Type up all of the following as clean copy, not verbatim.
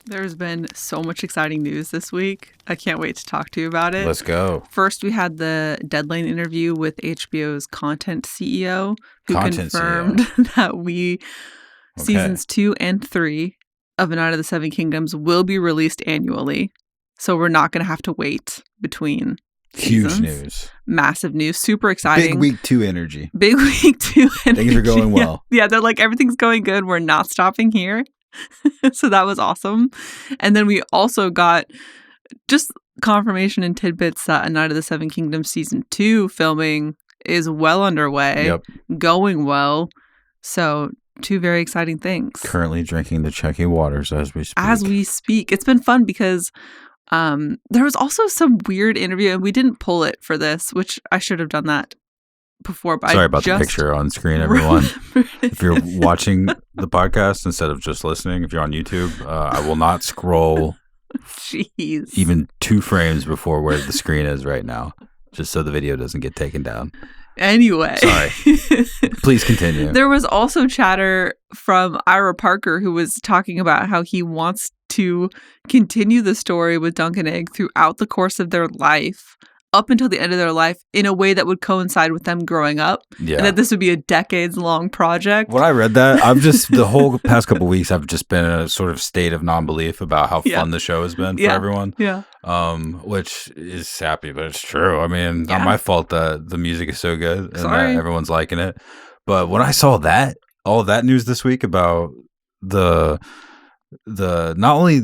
There's been so much exciting news this week. I can't wait to talk to you about it. Let's go. First, we had the Deadline interview with HBO's content CEO, who confirmed that seasons 2 and 3 of A Night of the Seven Kingdoms will be released annually. So we're not going to have to wait between seasons. Huge news. Massive news. Super exciting. Big week 2 energy. Big week 2 energy. Things are going well. Yeah, they're like, everything's going good. We're not stopping here. So that was awesome. And then we also got just confirmation and tidbits that A Night of the Seven Kingdoms season 2 filming is well underway, going well. So 2 very exciting things. Currently drinking the Checky waters as we speak. It's been fun because there was also some weird interview, and we didn't pull it for this, which I should have done that before. But sorry about the picture on screen, everyone. If you're watching the podcast instead of just listening, if you're on YouTube, I will not scroll even 2 frames before where the screen is right now, just so the video doesn't get taken down. Anyway. Sorry. Please continue. There was also chatter from Ira Parker, who was talking about how he wants to continue the story with Dunk and Egg throughout the course of their life, up until the end of their life, in a way that would coincide with them growing up. Yeah. And that this would be a decades-long project. When I read that, I'm just, the whole past couple of weeks, I've just been in a sort of state of non-belief about how fun the show has been for everyone. Yeah. Which is sappy, but it's true. I mean, not my fault that the music is so good and that everyone's liking it. But when I saw that, all of that news this week about the not only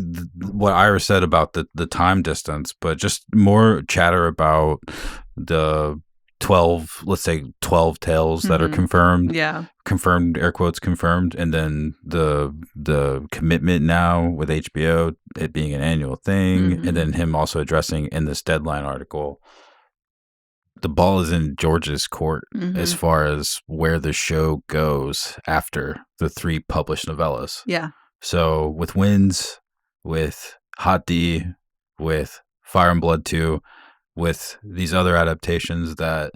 what Ira said about the time distance, but just more chatter about the 12 tales that are confirmed. Yeah. Confirmed, air quotes, confirmed. And then the commitment now with HBO, it being an annual thing. And then him also addressing in this Deadline article, the ball is in George's court as far as where the show goes after the 3 published novellas. Yeah. So with Winds, with Hot D, with Fire and Blood 2, with these other adaptations that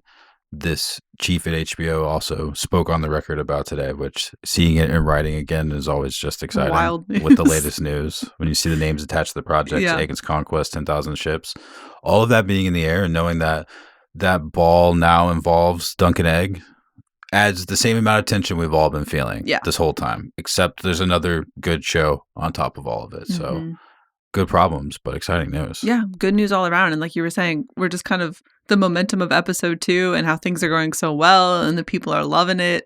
this chief at HBO also spoke on the record about today, which seeing it in writing again is always just exciting. Wild news. With the latest news. When you see the names attached to the project, Aegon's Conquest, 10,000 Ships, all of that being in the air and knowing that that ball now involves Dunk and Egg adds the same amount of tension we've all been feeling this whole time, except there's another good show on top of all of it. So good problems, but exciting news. Yeah, good news all around. And like you were saying, we're just kind of the momentum of episode 2 and how things are going so well and the people are loving it.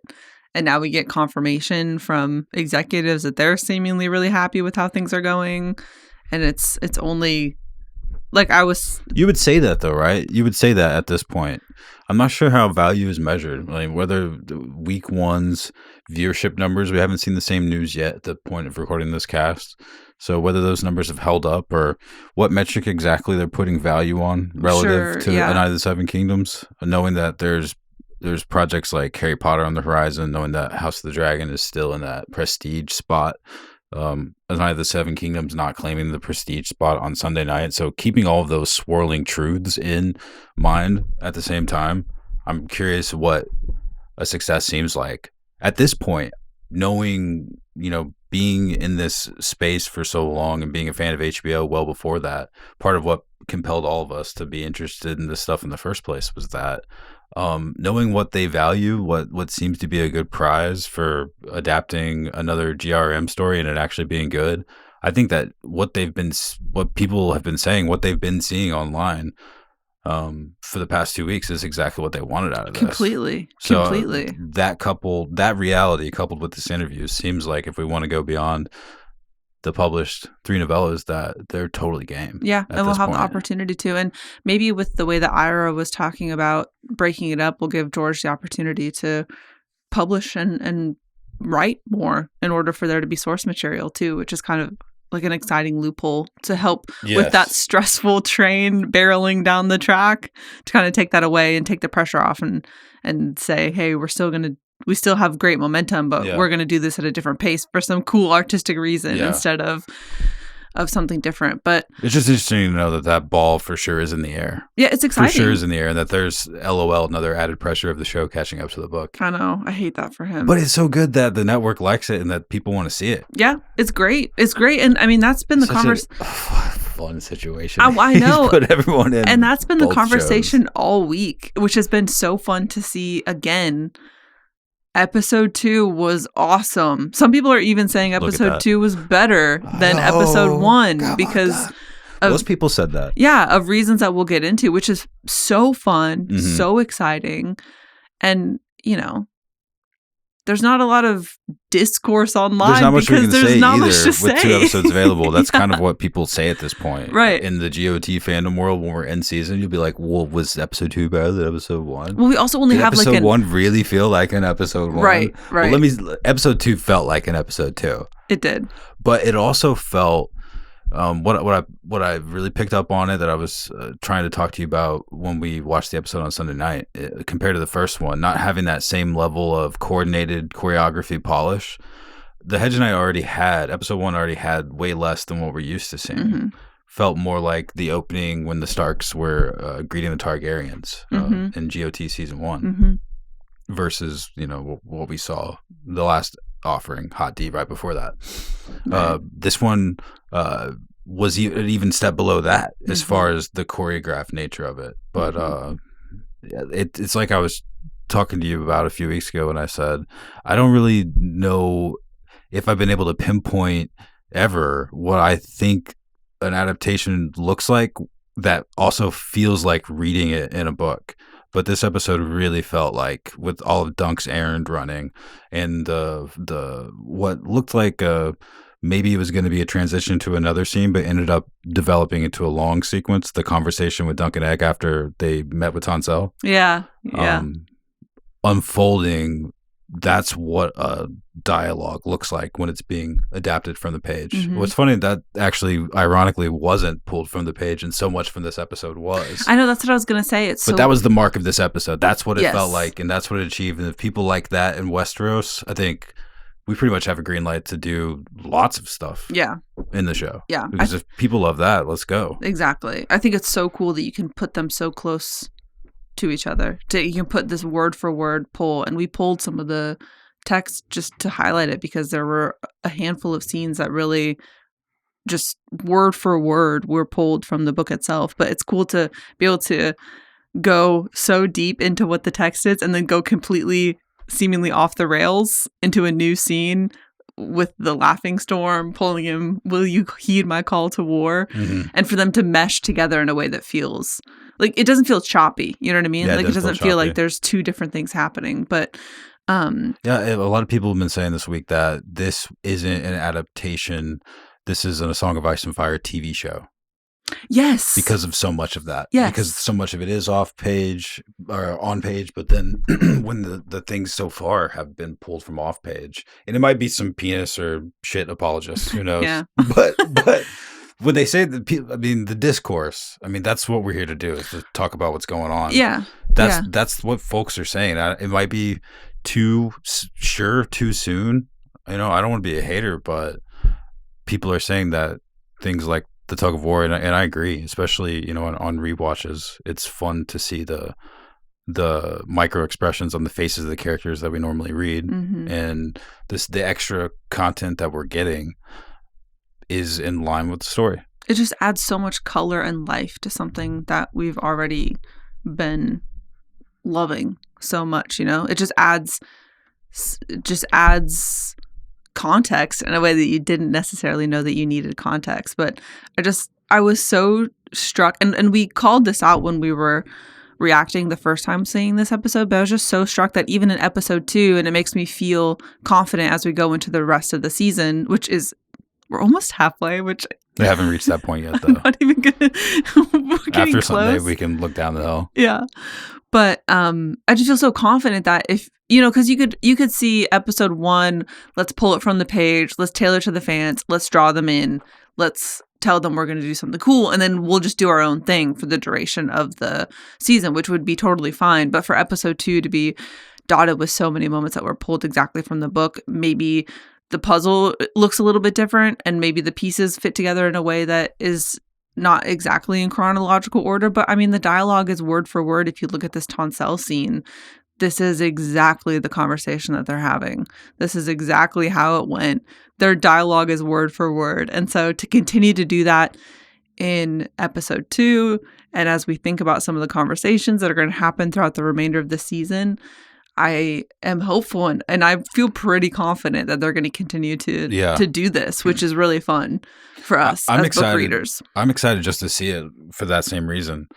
And now we get confirmation from executives that they're seemingly really happy with how things are going. And it's only like You would say that though, right? You would say that at this point. I'm not sure how value is measured. I mean, whether week 1's viewership numbers, we haven't seen the same news yet at the point of recording this cast. So whether those numbers have held up or what metric exactly they're putting value on relative to A Night of the Seven Kingdoms, knowing that there's projects like Harry Potter on the horizon, knowing that House of the Dragon is still in that prestige spot. A Night of the Seven Kingdoms not claiming the prestige spot on Sunday night. So keeping all of those swirling truths in mind at the same time, I'm curious what a success seems like at this point, knowing, being in this space for so long and being a fan of HBO well before that. Part of what compelled all of us to be interested in this stuff in the first place was that knowing what they value, what seems to be a good prize for adapting another GRM story and it actually being good. I think that what people have been saying, what they've been seeing online for the past 2 weeks is exactly what they wanted out of this. Completely. That reality coupled with this interview seems like if we want to go beyond the published 3 novellas, that they're totally game. Yeah, and we'll have the opportunity to. And maybe with the way that Ira was talking about breaking it up, we'll give George the opportunity to publish and write more in order for there to be source material too, which is kind of like an exciting loophole to help with that stressful train barreling down the track, to kind of take that away and take the pressure off and say, hey, we still have great momentum, but we're going to do this at a different pace for some cool artistic reason instead of of something different. But it's just interesting to know that ball for sure is in the air. Yeah, it's exciting. For sure is in the air, and that there's LOL, another added pressure of the show catching up to the book. I know. I hate that for him. But it's so good that the network likes it and that people want to see it. Yeah, it's great. It's great. And I mean, that's been the conversation. Fun situation. I know. Put everyone in. And that's been the conversation shows all week, which has been so fun to see again. Episode 2 was awesome. Some people are even saying episode 2 was better than episode 1 because most people said that. Yeah, of reasons that we'll get into, which is so fun, so exciting. And, you know, there's not a lot of discourse online. There's not much we can say either with 2 episodes available. That's kind of what people say at this point. Right. In the GOT fandom world, when we're in season, you'll be like, well, was episode 2 better than episode 1? Well, we also only have episode 1 really feel like an episode 1? Right. Well, episode 2 felt like an episode 2. It did. But it also felt, what I really picked up on it that I was trying to talk to you about when we watched the episode on Sunday night, compared to the first one, not having that same level of coordinated choreography polish. The Hedge and I episode 1 already had way less than what we're used to seeing. Felt more like the opening when the Starks were greeting the Targaryens in GOT season 1 versus, you know, what we saw the last offering, Hot D, right before that. Right. This one was an even step below that as far as the choreographed nature of it. But it's like I was talking to you about a few weeks ago when I said, I don't really know if I've been able to pinpoint ever what I think an adaptation looks like that also feels like reading it in a book. But this episode really felt like, with all of Dunk's errand running and the what looked like maybe it was going to be a transition to another scene, but ended up developing into a long sequence. The conversation with Dunk and Egg after they met with Tansel. Yeah. Unfolding. That's what a dialogue looks like when it's being adapted from the page. What's funny, that actually ironically wasn't pulled from the page, and so much from this episode was. I know, that's what I was going to say. But that was the mark of this episode. That's what it felt like, and that's what it achieved. And if people like that in Westeros, I think we pretty much have a green light to do lots of stuff in the show. Yeah. Because if people love that, let's go. Exactly. I think it's so cool that you can put them so close to each other. You can put this word for word pull, and we pulled some of the text just to highlight it because there were a handful of scenes that really just word for word were pulled from the book itself. But it's cool to be able to go so deep into what the text is and then go completely seemingly off the rails into a new scene with the laughing storm pulling him, will you heed my call to war? And for them to mesh together in a way that feels like, it doesn't feel choppy. You know what I mean? Like, it doesn't feel like there's two different things happening. But a lot of people have been saying this week that this isn't an adaptation. This is a Song of Ice and Fire TV show. Yes. Because of so much of that. Yes. Because so much of it is off page or on page, but then when the things so far have been pulled from off page, and it might be some penis or shit apologists, who knows? But when they say the discourse, that's what we're here to do, is to talk about what's going on. Yeah. That's what folks are saying. It might be too soon. I don't want to be a hater, but people are saying that things like the tug of war, and I agree, especially on rewatches, it's fun to see the micro expressions on the faces of the characters that we normally read, and the extra content that we're getting is in line with the story. It just adds so much color and life to something that we've already been loving so much. It just adds context in a way that you didn't necessarily know that you needed context. But I was so struck, and we called this out when we were reacting the first time seeing this episode, but I was just so struck that even in episode 2, and it makes me feel confident as we go into the rest of the season, which is, we're almost halfway, which we haven't reached that point yet, though. I'm not even gonna after close. Sunday we can look down the hill. Yeah. But I just feel so confident that if because you could see episode 1, let's pull it from the page, let's tailor to the fans, let's draw them in, let's tell them we're going to do something cool, and then we'll just do our own thing for the duration of the season, which would be totally fine. But for episode 2 to be dotted with so many moments that were pulled exactly from the book, maybe the puzzle looks a little bit different, and maybe the pieces fit together in a way that is not exactly in chronological order. But I mean, the dialogue is word for word. If you look at this Toncel scene, this is exactly the conversation that they're having. This is exactly how it went. Their dialogue is word for word. And so to continue to do that in episode 2, and as we think about some of the conversations that are going to happen throughout the remainder of the season, I am hopeful and I feel pretty confident that they're going to continue to do this, which is really fun for us as book readers. I'm excited just to see it for that same reason.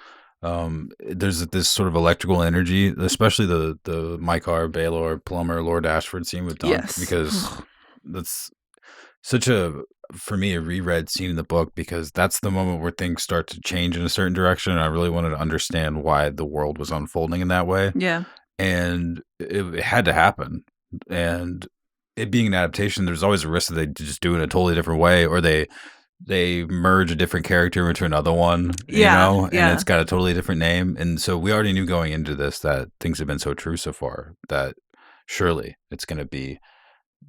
There's this sort of electrical energy, especially the Mycah, Baelor, Plummer, Lord Ashford scene with Dunk, because that's such for me, a reread scene in the book, because that's the moment where things start to change in a certain direction. And I really wanted to understand why the world was unfolding in that way. Yeah. And it had to happen. And it being an adaptation, there's always a risk that they just do it in a totally different way, or they merge a different character into another one, you know, and it's got a totally different name. And so we already knew going into this that things have been so true so far that surely it's going to be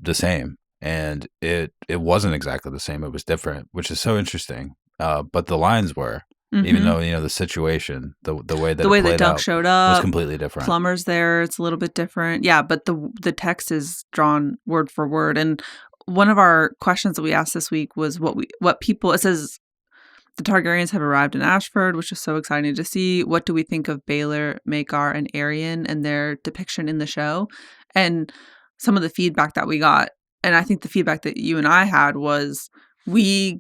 the same. And it wasn't exactly the same. It was different, which is so interesting. But the lines were, even though, you know, the situation, the way that Dunk showed up was completely different. Plummer's there. It's a little bit different. Yeah. But the text is drawn word for word. And one of our questions that we asked this week was it says the Targaryens have arrived in Ashford, which is so exciting to see. What do we think of Baelor, Maekar, and Aerion and their depiction in the show? And some of the feedback that we got, and I think the feedback that you and I had was, we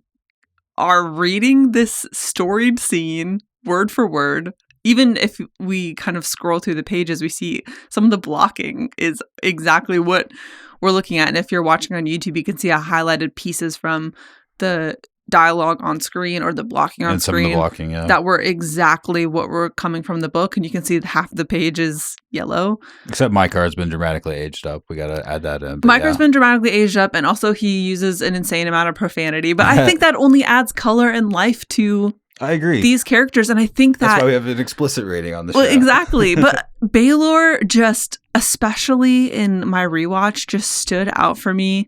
are reading this storied scene word for word. Even if we kind of scroll through the pages, we see some of the blocking is exactly what we're looking at. And if you're watching on YouTube, you can see highlighted pieces from the dialogue on screen or the blocking on screen. Some of the blocking, yeah. That were exactly what were coming from the book. And you can see half the page is yellow. Except Mycah has been dramatically aged up. We got to add that in. Mycah's been dramatically aged up, and also he uses an insane amount of profanity. But I think that only adds color and life to I agree. these characters. And I think that's why we have an explicit rating on the show. Well, exactly. But Baelor, just especially in my rewatch, just stood out for me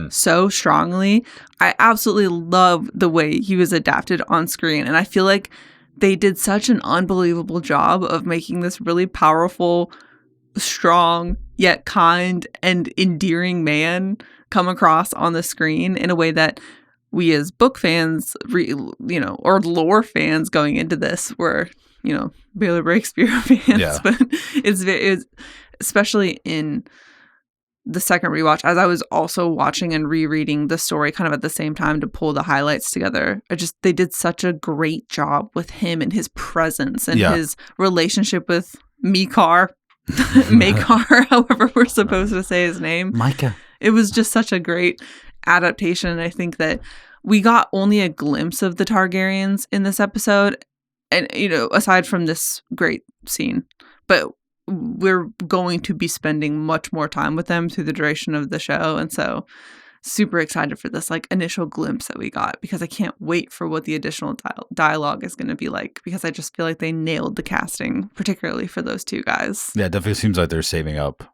so strongly. I absolutely love the way he was adapted on screen. And I feel like they did such an unbelievable job of making this really powerful, strong, yet kind and endearing man come across on the screen in a way that we as book fans, or lore fans going into this were, Baelor Breakspear fans. Yeah. But it's especially in the second rewatch, as I was also watching and rereading the story kind of at the same time to pull the highlights together. They did such a great job with him and his presence and his relationship with Maekar, however we're supposed to say his name. Mycah. It was just such a great adaptation. And I think that we got only a glimpse of the Targaryens in this episode. And, aside from this great scene, but we're going to be spending much more time with them through the duration of the show. And so super excited for this initial glimpse that we got, because I can't wait for what the additional dialogue is going to be like, because I just feel like they nailed the casting, particularly for those two guys. Yeah, it definitely seems like they're saving up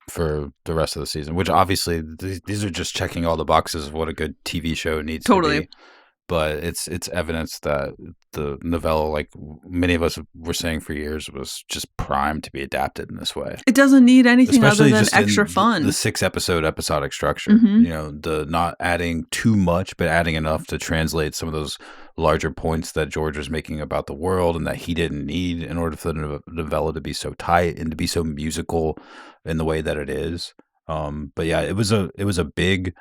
for the rest of the season, which obviously these are just checking all the boxes of what a good TV show needs to be. But it's evidence that the novella, like many of us were saying for years, was just primed to be adapted in this way. It doesn't need anything especially other than extra fun. The 6-episode episodic structure, the not adding too much, but adding enough to translate some of those larger points that George was making about the world and that he didn't need in order for the novella to be so tight and to be so musical in the way that it is. But yeah, it was a big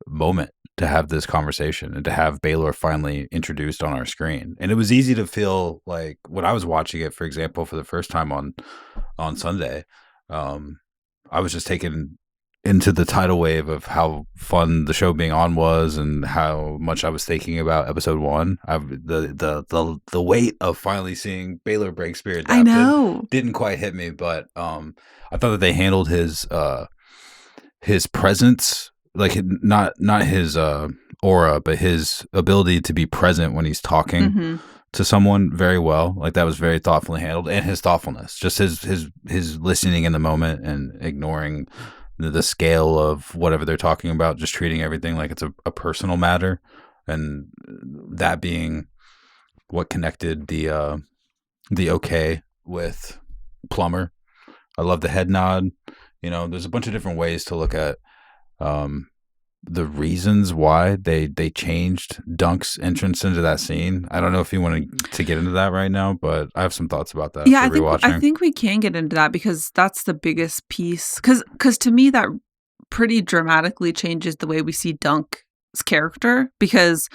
moment to have this conversation and to have Baelor finally introduced on our screen. And it was easy to feel like when I was watching it, for example, for the first time on Sunday, I was just taken into the tidal wave of how fun the show being on was and how much I was thinking about episode 1. The weight of finally seeing Baelor Breakspear adapted, I know, didn't quite hit me, but I thought that they handled his presence, not his aura, but his ability to be present when he's talking to someone very well. That was very thoughtfully handled, and his thoughtfulness, just his listening in the moment and ignoring the scale of whatever they're talking about, just treating everything like it's a personal matter, and that being what connected the okay with Plummer. I love the head nod. You know, there's a bunch of different ways to look at the reasons why they changed Dunk's entrance into that scene. I don't know if you want to get into that right now, but I have some thoughts about that. Yeah, I think we can get into that because that's the biggest piece. Because to me, that pretty dramatically changes the way we see Dunk's character. Because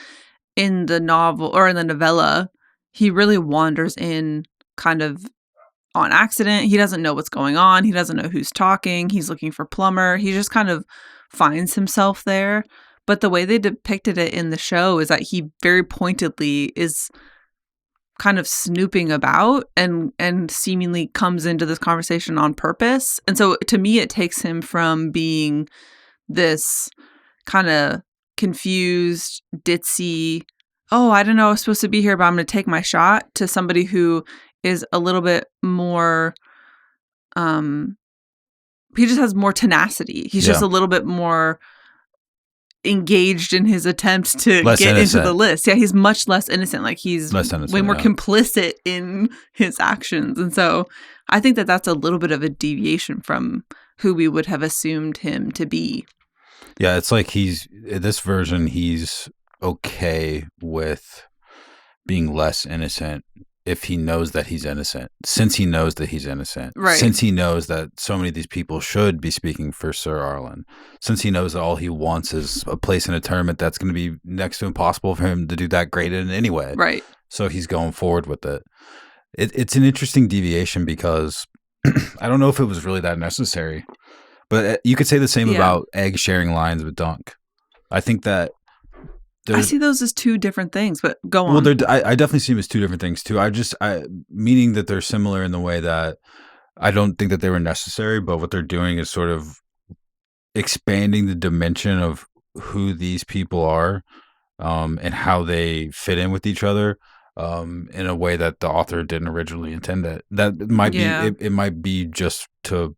in the novel or in the novella, he really wanders in kind of on accident. He doesn't know what's going on. He doesn't know who's talking. He's looking for Plummer. He just kind of finds himself there. But the way they depicted it in the show is that he very pointedly is kind of snooping about and seemingly comes into this conversation on purpose. And so to me, it takes him from being this kind of confused, ditzy, oh, I don't know, I was supposed to be here, but I'm going to take my shot, to somebody who is a little bit more, he just has more tenacity. He's just a little bit more engaged in his attempts to get into the list. Yeah, he's much less innocent. Like he's way more complicit in his actions. And so I think that that's a little bit of a deviation from who we would have assumed him to be. Yeah, it's like he's, in this version, he's okay with being less innocent if he knows that he's innocent, since he knows that he's innocent, right? Since he knows that so many of these people should be speaking for Sir Arlen, since he knows that all he wants is a place in a tournament that's going to be next to impossible for him to do that great in anyway. Right. So he's going forward with it. It's an interesting deviation because I don't know if it was really that necessary, but you could say the same about Egg sharing lines with Dunk. I think that I see those as two different things, but go on. Well, I definitely see them as two different things too. Meaning that they're similar in the way that I don't think that they were necessary, but what they're doing is sort of expanding the dimension of who these people are, and how they fit in with each other, in a way that the author didn't originally intend it. That might be, it might be just to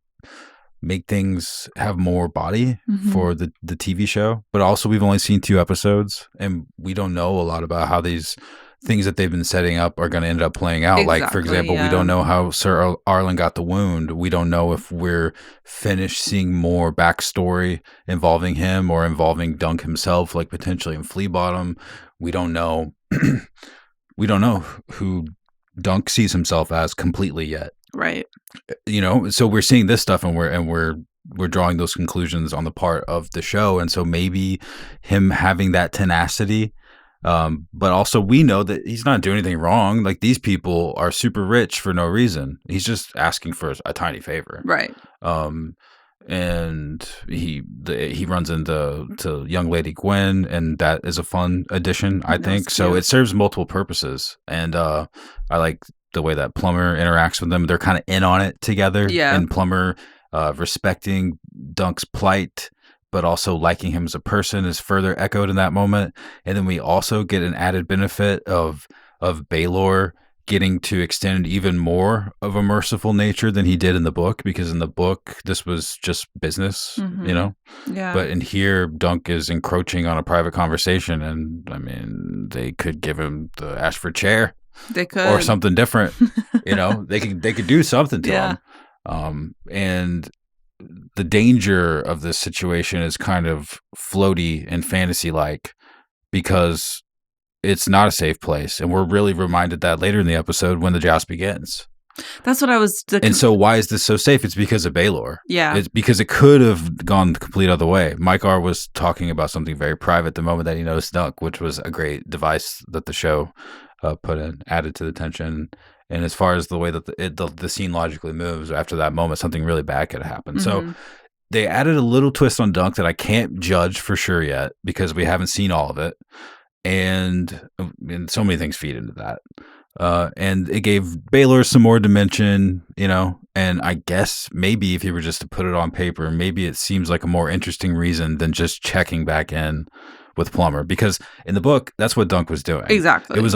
make things have more body for the TV show, but also we've only seen 2 episodes and we don't know a lot about how these things that they've been setting up are going to end up playing out. Like, for example, we don't know how Sir Arlen got the wound. We don't know if we're finished seeing more backstory involving him or involving Dunk himself, like potentially in Flea Bottom. We don't know. We don't know who Dunk sees himself as completely yet. Right. You know, so we're seeing this stuff and we're drawing those conclusions on the part of the show. And so maybe him having that tenacity, but also we know that he's not doing anything wrong. Like, these people are super rich for no reason. He's just asking for a tiny favor. Right. And he runs into young Lady Gwen, and that is a fun addition, I think. So it serves multiple purposes. And I like the way that Plummer interacts with them. They're kind of in on it together. Yeah. And Plummer respecting Dunk's plight, but also liking him as a person, is further echoed in that moment. And then we also get an added benefit of Baelor getting to extend even more of a merciful nature than he did in the book, because in the book this was just business, you know. Yeah. But in here, Dunk is encroaching on a private conversation, and I mean, they could give him the Ashford chair. They could, or something different. You know, they could do something to him. And the danger of this situation is kind of floaty and fantasy like, because it's not a safe place, and we're really reminded that later in the episode when the joust begins. That's what I was. And so, why is this so safe? It's because of Baelor. Yeah, it's because it could have gone the complete other way. Mike R was talking about something very private the moment that he noticed Dunk, which was a great device that the show added to the tension. And as far as the way that the scene logically moves after that moment, something really bad could happen. So they added a little twist on Dunk that I can't judge for sure yet, because we haven't seen all of it. And so many things feed into that. And it gave Baelor some more dimension, you know, and I guess maybe if you were just to put it on paper, maybe it seems like a more interesting reason than just checking back in with Plummer, because in the book, that's what Dunk was doing. Exactly. It was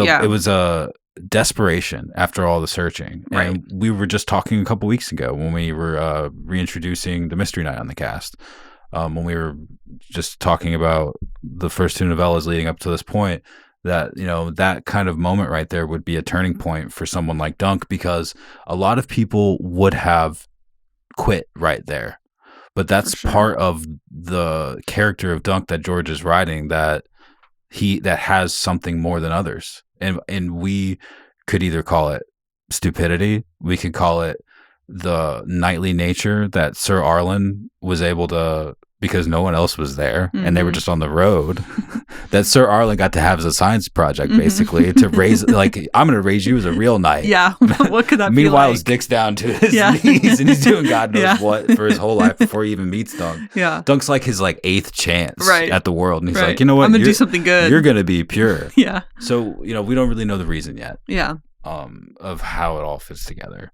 desperation after all the searching. Right. And we were just talking a couple weeks ago when we were reintroducing the Mystery Night on the cast, when we were just talking about the first two novellas leading up to this point, that, you know, that kind of moment right there would be a turning point for someone like Dunk, because a lot of people would have quit right there. But that's part of the character of Dunk that George is writing, that has something more than others. And we could either call it stupidity, we could call it the knightly nature that Sir Arlen was able to, because no one else was there and they were just on the road, that Sir Arlen got to have as a science project, basically, to raise, like, I'm going to raise you as a real knight. Yeah. What could that be Meanwhile, like? his dick's down to his knees and he's doing God knows what for his whole life before he even meets Dunk. Yeah. Dunk's like his like 8th chance at the world. And he's like, you know what? I'm going to do something good. You're going to be pure. Yeah. So, you know, we don't really know the reason yet. Yeah. Of how it all fits together.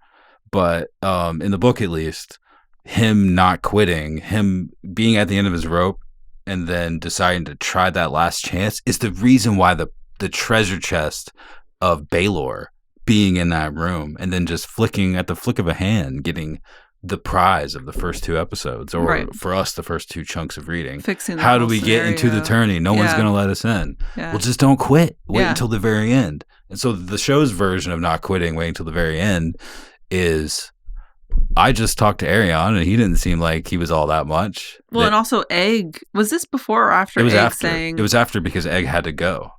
But in the book, at least, him not quitting, him being at the end of his rope and then deciding to try that last chance is the reason why the treasure chest of Baelor being in that room and then just flicking at the flick of a hand, getting the prize of the first 2 episodes, or for us, the first 2 chunks of reading. Fixing how do we get into the tourney? No one's going to let us in. Yeah. Well, just don't quit. Wait until the very end. And so the show's version of not quitting, waiting till the very end, is I just talked to Arion and he didn't seem like he was all that much. Well, and also Egg, was this before or after it was Egg after. saying? It was after, because Egg had to go.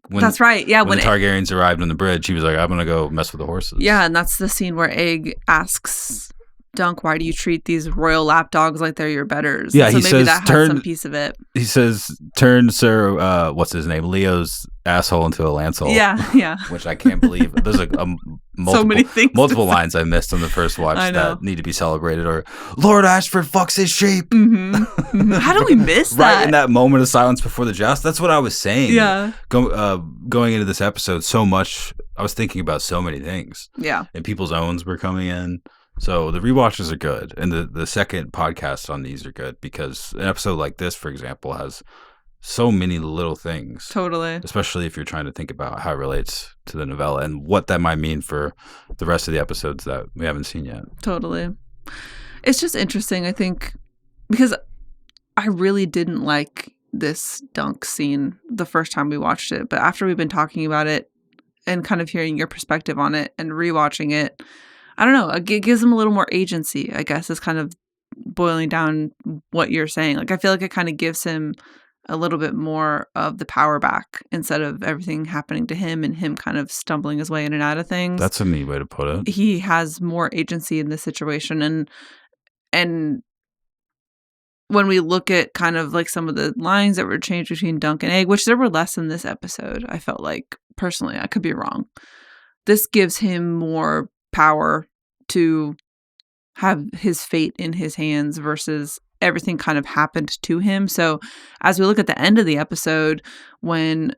That's right. Yeah. When the Targaryens arrived on the bridge, he was like, I'm going to go mess with the horses. Yeah. And that's the scene where Egg asks Dunk, why do you treat these royal lapdogs like they're your betters? Yeah, so he maybe says, that has some piece of it. He says, turn Sir, what's his name, Leo's asshole into a lancel. Yeah. Which I can't believe. There's so many things. Multiple lines I missed on the first watch that need to be celebrated. Or Lord Ashford fucks his sheep. Mm-hmm. How do we miss that? Right in that moment of silence before the joust. That's what I was saying. Yeah. Going into this episode, so much, I was thinking about so many things. Yeah. And people's owns were coming in. So the rewatches are good, and the second podcasts on these are good, because an episode like this, for example, has so many little things. Totally. Especially if you're trying to think about how it relates to the novella and what that might mean for the rest of the episodes that we haven't seen yet. Totally. It's just interesting, I think, because I really didn't like this Dunk scene the first time we watched it, but after we've been talking about it and kind of hearing your perspective on it and rewatching it, I don't know, it gives him a little more agency, I guess, is kind of boiling down what you're saying. Like, I feel like it kind of gives him a little bit more of the power back instead of everything happening to him and him kind of stumbling his way in and out of things. That's a neat way to put it. He has more agency in this situation. And when we look at kind of like some of the lines that were changed between Dunk and Egg, which there were less in this episode, I felt like, personally, I could be wrong. This gives him more power to have his fate in his hands versus everything kind of happened to him. So as we look at the end of the episode, when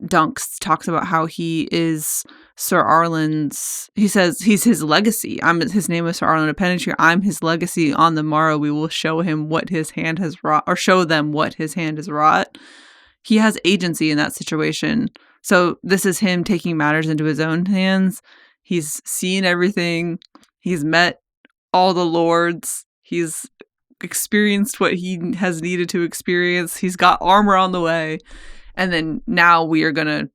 Dunk talks about how he is Sir Arlen's, he says he's his legacy. His name is Sir Arlen of Penetry. I'm his legacy. On the morrow, we will show him what his hand has wrought, or show them what his hand has wrought. He has agency in that situation. So this is him taking matters into his own hands. He's seen everything. He's met all the lords. He's experienced what he has needed to experience. He's got armor on the way. And then now we are going to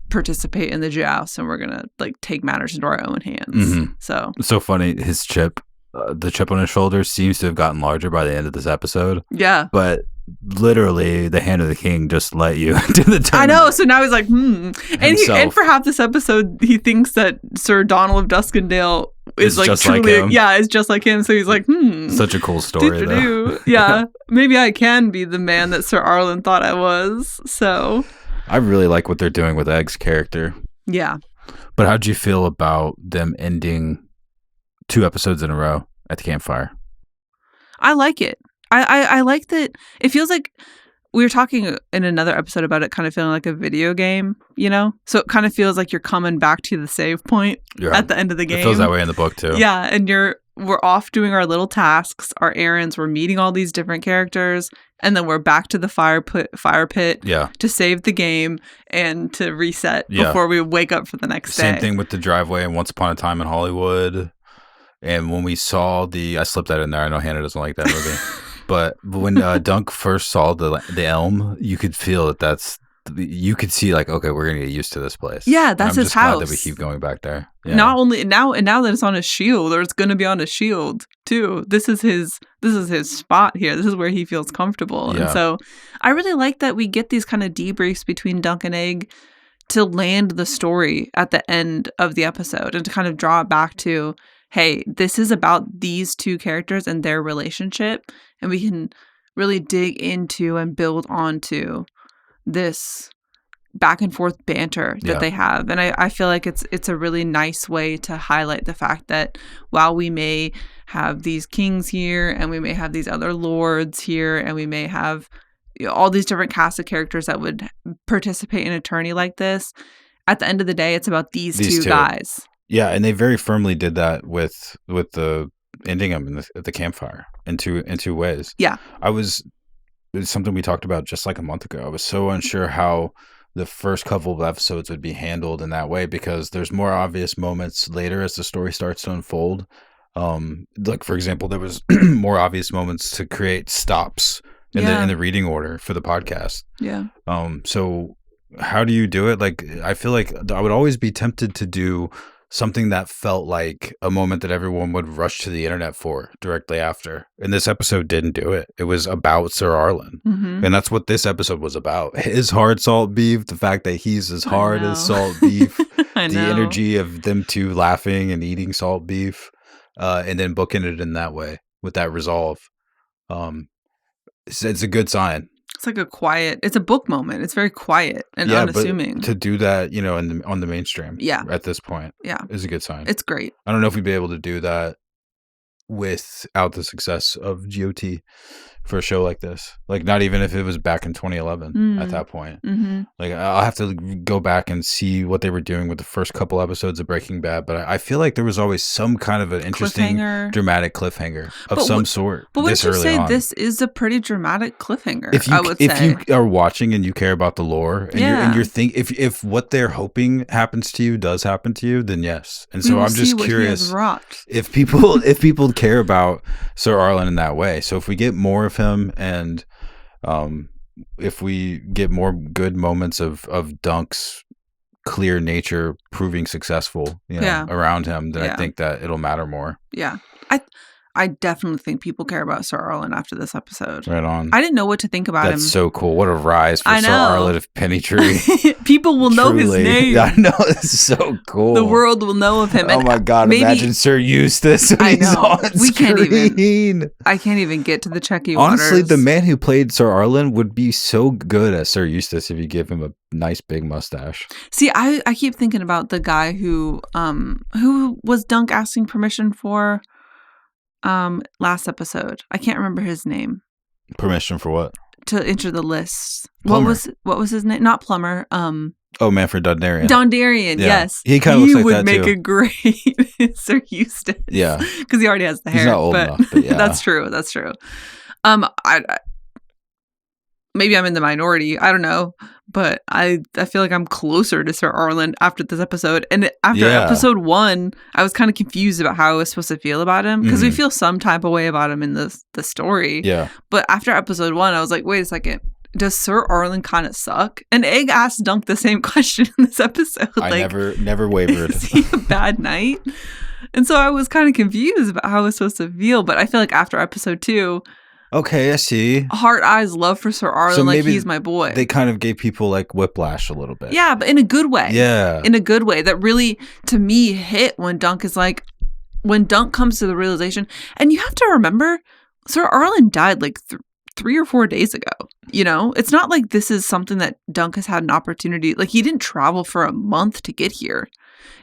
participate in the joust, and we're going to like take matters into our own hands. Mm-hmm. So it's so funny. His chip, the chip on his shoulder seems to have gotten larger by the end of this episode. Yeah. But literally the hand of the king just let you into the tournament. I know. So now he's like, and for half this episode, he thinks that Sir Donald of Duskendale is like just truly, like him. Yeah, is just like him. So he's like, Such a cool story, though. Yeah, maybe I can be the man that Sir Arlen thought I was. So I really like what they're doing with Egg's character. Yeah. But how'd you feel about them ending 2 episodes in a row at the campfire? I like it. I like that. It feels like we were talking in another episode about it kind of feeling like a video game, you know? So it kind of feels like you're coming back to the save point at the end of the game. It feels that way in the book, too. Yeah, and we're off doing our little tasks, our errands, we're meeting all these different characters. and then we're back to the fire pit Yeah. to save the game and to reset Yeah. before we wake up for the next day. Same thing with the driveway and Once Upon a Time in Hollywood. And when we saw I slipped that in there. I know Hannah doesn't like that movie. But when Dunk first saw the elm, you could feel you could see like, okay, we're going to get used to this place. Yeah, that's his house. I'm just glad that we keep going back there. Yeah. Not only now that it's on his shield, or it's going to be on his shield too. This is his spot here. This is where he feels comfortable. Yeah. And so I really like that we get these kind of debriefs between Dunk and Egg to land the story at the end of the episode and to kind of draw it back to, hey, this is about these two characters and their relationship, and we can really dig into and build onto this back and forth banter that they have. And I feel like it's a really nice way to highlight the fact that while we may have these kings here and we may have these other lords here and we may have all these different casts of characters that would participate in a tourney like this, at the end of the day, it's about these two guys. Yeah, and they very firmly did that with the ending them at the campfire in two ways. Yeah. It's something we talked about just like a month ago. I was so unsure how the first couple of episodes would be handled in that way, because there's more obvious moments later as the story starts to unfold. Like, for example, there was more obvious moments to create stops in the reading order for the podcast. Yeah. So how do you do it? Like, I feel like I would always be tempted to do something that felt like a moment that everyone would rush to the internet for directly after. And this episode didn't do it. It was about Sir Arlen. Mm-hmm. And that's what this episode was about. His hard salt beef, the fact that he's as hard as salt beef, the energy of them two laughing and eating salt beef, and then booking it in that way with that resolve. It's a good sign. It's like it's a book moment. It's very quiet and unassuming. But to do that, on the mainstream, at this point, is a good sign. It's great. I don't know if we'd be able to do that without the success of GOT for a show like this. Like, not even if it was back in 2011 at that point. Mm-hmm. Like, I'll have to go back and see what they were doing with the first couple episodes of Breaking Bad, but I feel like there was always some kind of an interesting dramatic cliffhanger of some sort. But wouldn't you say this is a pretty dramatic cliffhanger? If you are watching and you care about the lore and you're if what they're hoping happens to you does happen to you, then yes. And so I'm just curious if people care about Sir Arlen in that way. So if we get more of him, and if we get more good moments of Dunk's clear nature proving successful around him, then I think that it'll matter more. Yeah. I definitely think people care about Sir Arlen after this episode. Right on. I didn't know what to think about him. That's so cool. What a rise for Sir Arlen of Pennytree. People will know his name. I know. This is so cool. The world will know of him. Oh my God. Imagine Sir Eustace when he's on screen. I can't even get to the Checky Honestly, waters. the man who played Sir Arlen would be so good as Sir Eustace if you give him a nice big mustache. See, I keep thinking about the guy who was Dunk asking permission for last episode. I can't remember his name. Permission for what? To enter the list. Plumber. What was his name? Not Plumber. Manfred Dondarian. Dondarian, yes. He kind of looks like that too. He would make a great Sir Eustace. Yeah. Because he already has the hair. He's not old enough, but yeah. That's true. I maybe I'm in the minority. I don't know. But I feel like I'm closer to Sir Arlen after this episode. And after episode 1, I was kind of confused about how I was supposed to feel about him. Because we feel some type of way about him in the story. Yeah. But after episode 1, I was like, wait a second. Does Sir Arlen kind of suck? And Egg asked Dunk the same question in this episode. I never wavered. Is he a bad knight? And so I was kind of confused about how I was supposed to feel. But I feel like after episode 2... Okay, I see. Heart eyes love for Sir Arlen, so like he's my boy. They kind of gave people like whiplash a little bit. Yeah, but in a good way. Yeah. In a good way that really, to me, hit when Dunk comes to the realization. And you have to remember, Sir Arlen died like 3 or 4 days ago. It's not like this is something that Dunk has had an opportunity. Like, he didn't travel for a month to get here.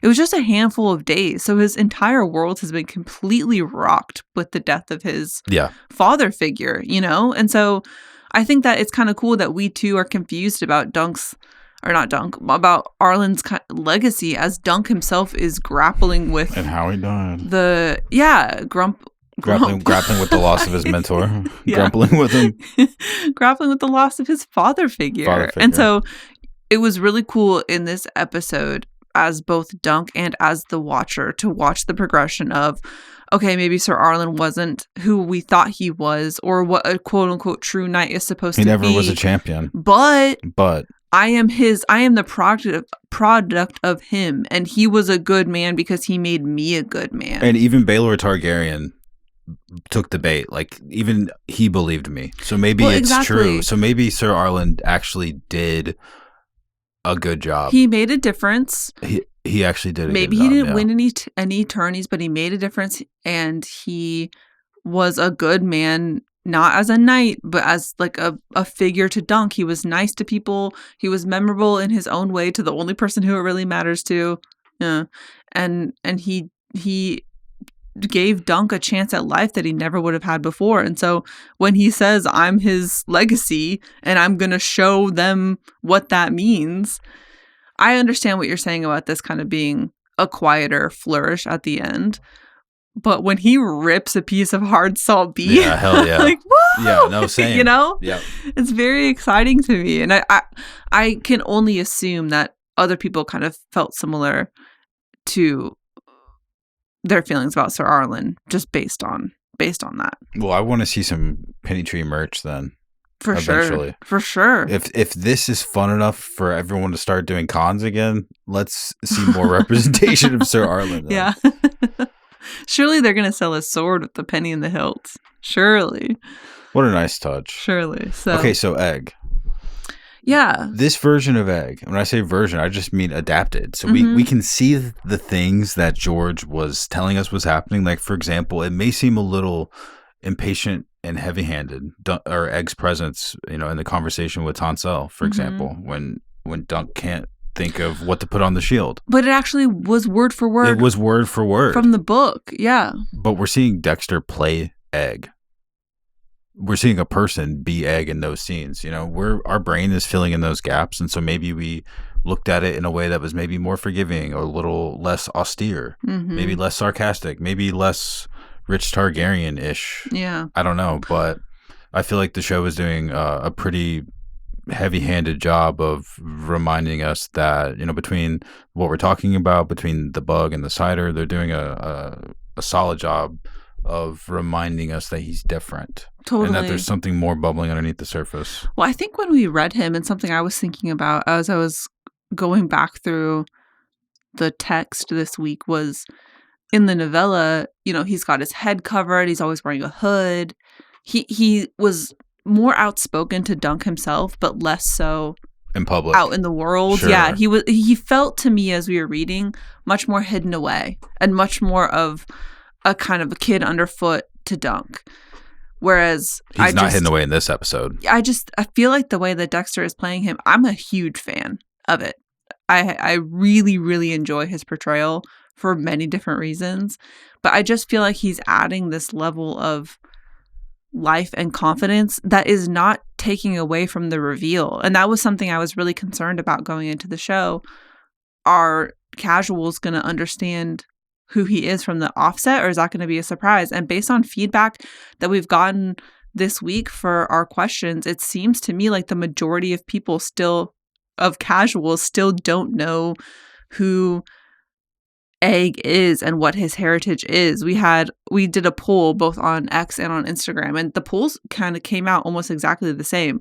It was just a handful of days. So his entire world has been completely rocked with the death of his father figure, And so I think that it's kind of cool that we too are confused about about Arlen's legacy as Dunk himself is grappling with. And how he died. grappling with the loss of his mentor, Yeah. grappling with him. Grappling with the loss of his father figure. And so it was really cool in this episode as both Dunk and as the watcher to watch the progression of, okay, maybe Sir Arlen wasn't who we thought he was or what a quote unquote true knight is supposed to be. He never was a champion. But I am the product of him, and he was a good man because he made me a good man. And even Baelor Targaryen took the bait. Like, even he believed me. So maybe it's true. So maybe Sir Arlen actually did a good job. He made a difference. He actually did. Maybe he didn't win any tourneys, but he made a difference, and he was a good man. Not as a knight, but as like a figure to Dunk. He was nice to people. He was memorable in his own way to the only person who it really matters to. Yeah. And he gave Dunk a chance at life that he never would have had before. And so when he says, I'm his legacy and I'm going to show them what that means, I understand what you're saying about this kind of being a quieter flourish at the end. But when he rips a piece of hard salt beef, yeah, hell yeah, like, whoa! Yeah, no, same. You know, yeah, it's very exciting to me, and I can only assume that other people kind of felt similar to their feelings about Sir Arlen, just based on that. Well, I want to see some Penny Tree merch then. For sure. If this is fun enough for everyone to start doing cons again, let's see more representation of Sir Arlen. Then. Yeah. Surely they're going to sell a sword with the penny in the hilt. Surely. What a nice touch. Surely. Okay, so Egg. Yeah. This version of Egg, when I say version, I just mean adapted. So we can see the things that George was telling us was happening. Like, for example, it may seem a little impatient and heavy-handed, or Egg's presence, in the conversation with Tansel, for example, when Dunk can't think of what to put on the shield. But it actually was word for word. It was word for word. From the book, yeah. But we're seeing Dexter play Egg. We're seeing a person be Egg in those scenes. Our brain is filling in those gaps. And so maybe we looked at it in a way that was maybe more forgiving or a little less austere, maybe less sarcastic, maybe less Rich Targaryen-ish. Yeah. I don't know. But I feel like the show is doing a pretty heavy-handed job of reminding us that between what we're talking about, between the bug and the cider, they're doing a solid job of reminding us that he's different. Totally. And that there's something more bubbling underneath the surface. Well, I think when we read him, and something I was thinking about as I was going back through the text this week was, in the novella, he's got his head covered, he's always wearing a hood. He was more outspoken to Dunk himself, but less so in public, out in the world. Sure. Yeah, he felt to me as we were reading much more hidden away and much more of a kind of a kid underfoot to Dunk. Whereas he's not hidden away in this episode. I feel like the way that Dexter is playing him, I'm a huge fan of it. I really, really enjoy his portrayal for many different reasons, but I just feel like he's adding this level of life and confidence that is not taking away from the reveal. And that was something I was really concerned about going into the show. Are casuals going to understand who he is from the offset, or is that going to be a surprise? And based on feedback that we've gotten this week for our questions, it seems to me like the majority of people of casuals still don't know who Egg is and what his heritage is. We did a poll both on X and on Instagram, and the polls kind of came out almost exactly the same.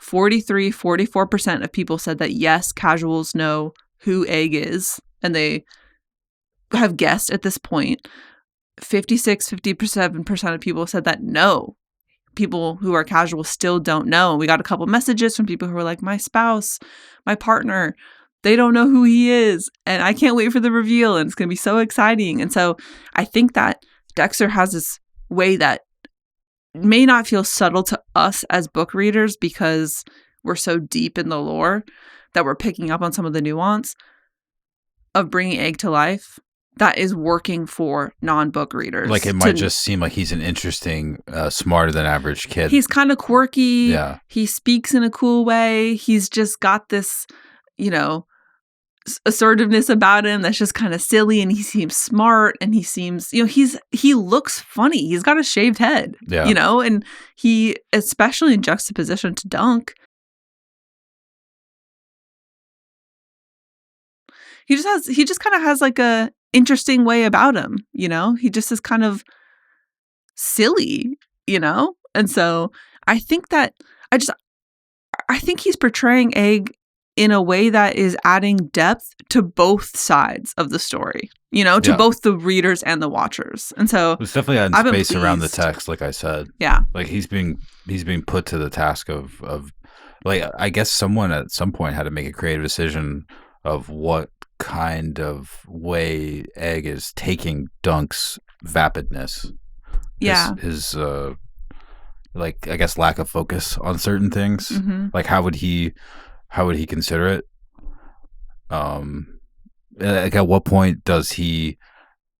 44% of people said that yes, casuals know who Egg is, and they have guessed at this point. 57% of people said that no, people who are casual still don't know. We got a couple messages from people who were like, my spouse, my partner, they don't know who he is, and I can't wait for the reveal, and it's going to be so exciting. And so I think that Dexter has this way that may not feel subtle to us as book readers because we're so deep in the lore that we're picking up on some of the nuance of bringing Egg to life that is working for non-book readers. Like, it might just seem like he's an interesting, smarter than average kid. He's kind of quirky. Yeah. He speaks in a cool way. He's just got this, assertiveness about him that's just kind of silly, and he seems smart, and he seems, he looks funny. He's got a shaved head, and he, especially in juxtaposition to Dunk, he just kind of has like a interesting way about him, he just is kind of silly, and so I think that I think he's portraying Egg in a way that is adding depth to both sides of the story, to both the readers and the watchers. And so it's definitely adding space around the text, like I said. Yeah. Like he's being put to the task of like, I guess someone at some point had to make a creative decision of what kind of way Egg is taking Dunk's vapidness. Yeah. His like, I guess, lack of focus on certain things. Mm-hmm. Like how would he consider it? Like at what point does he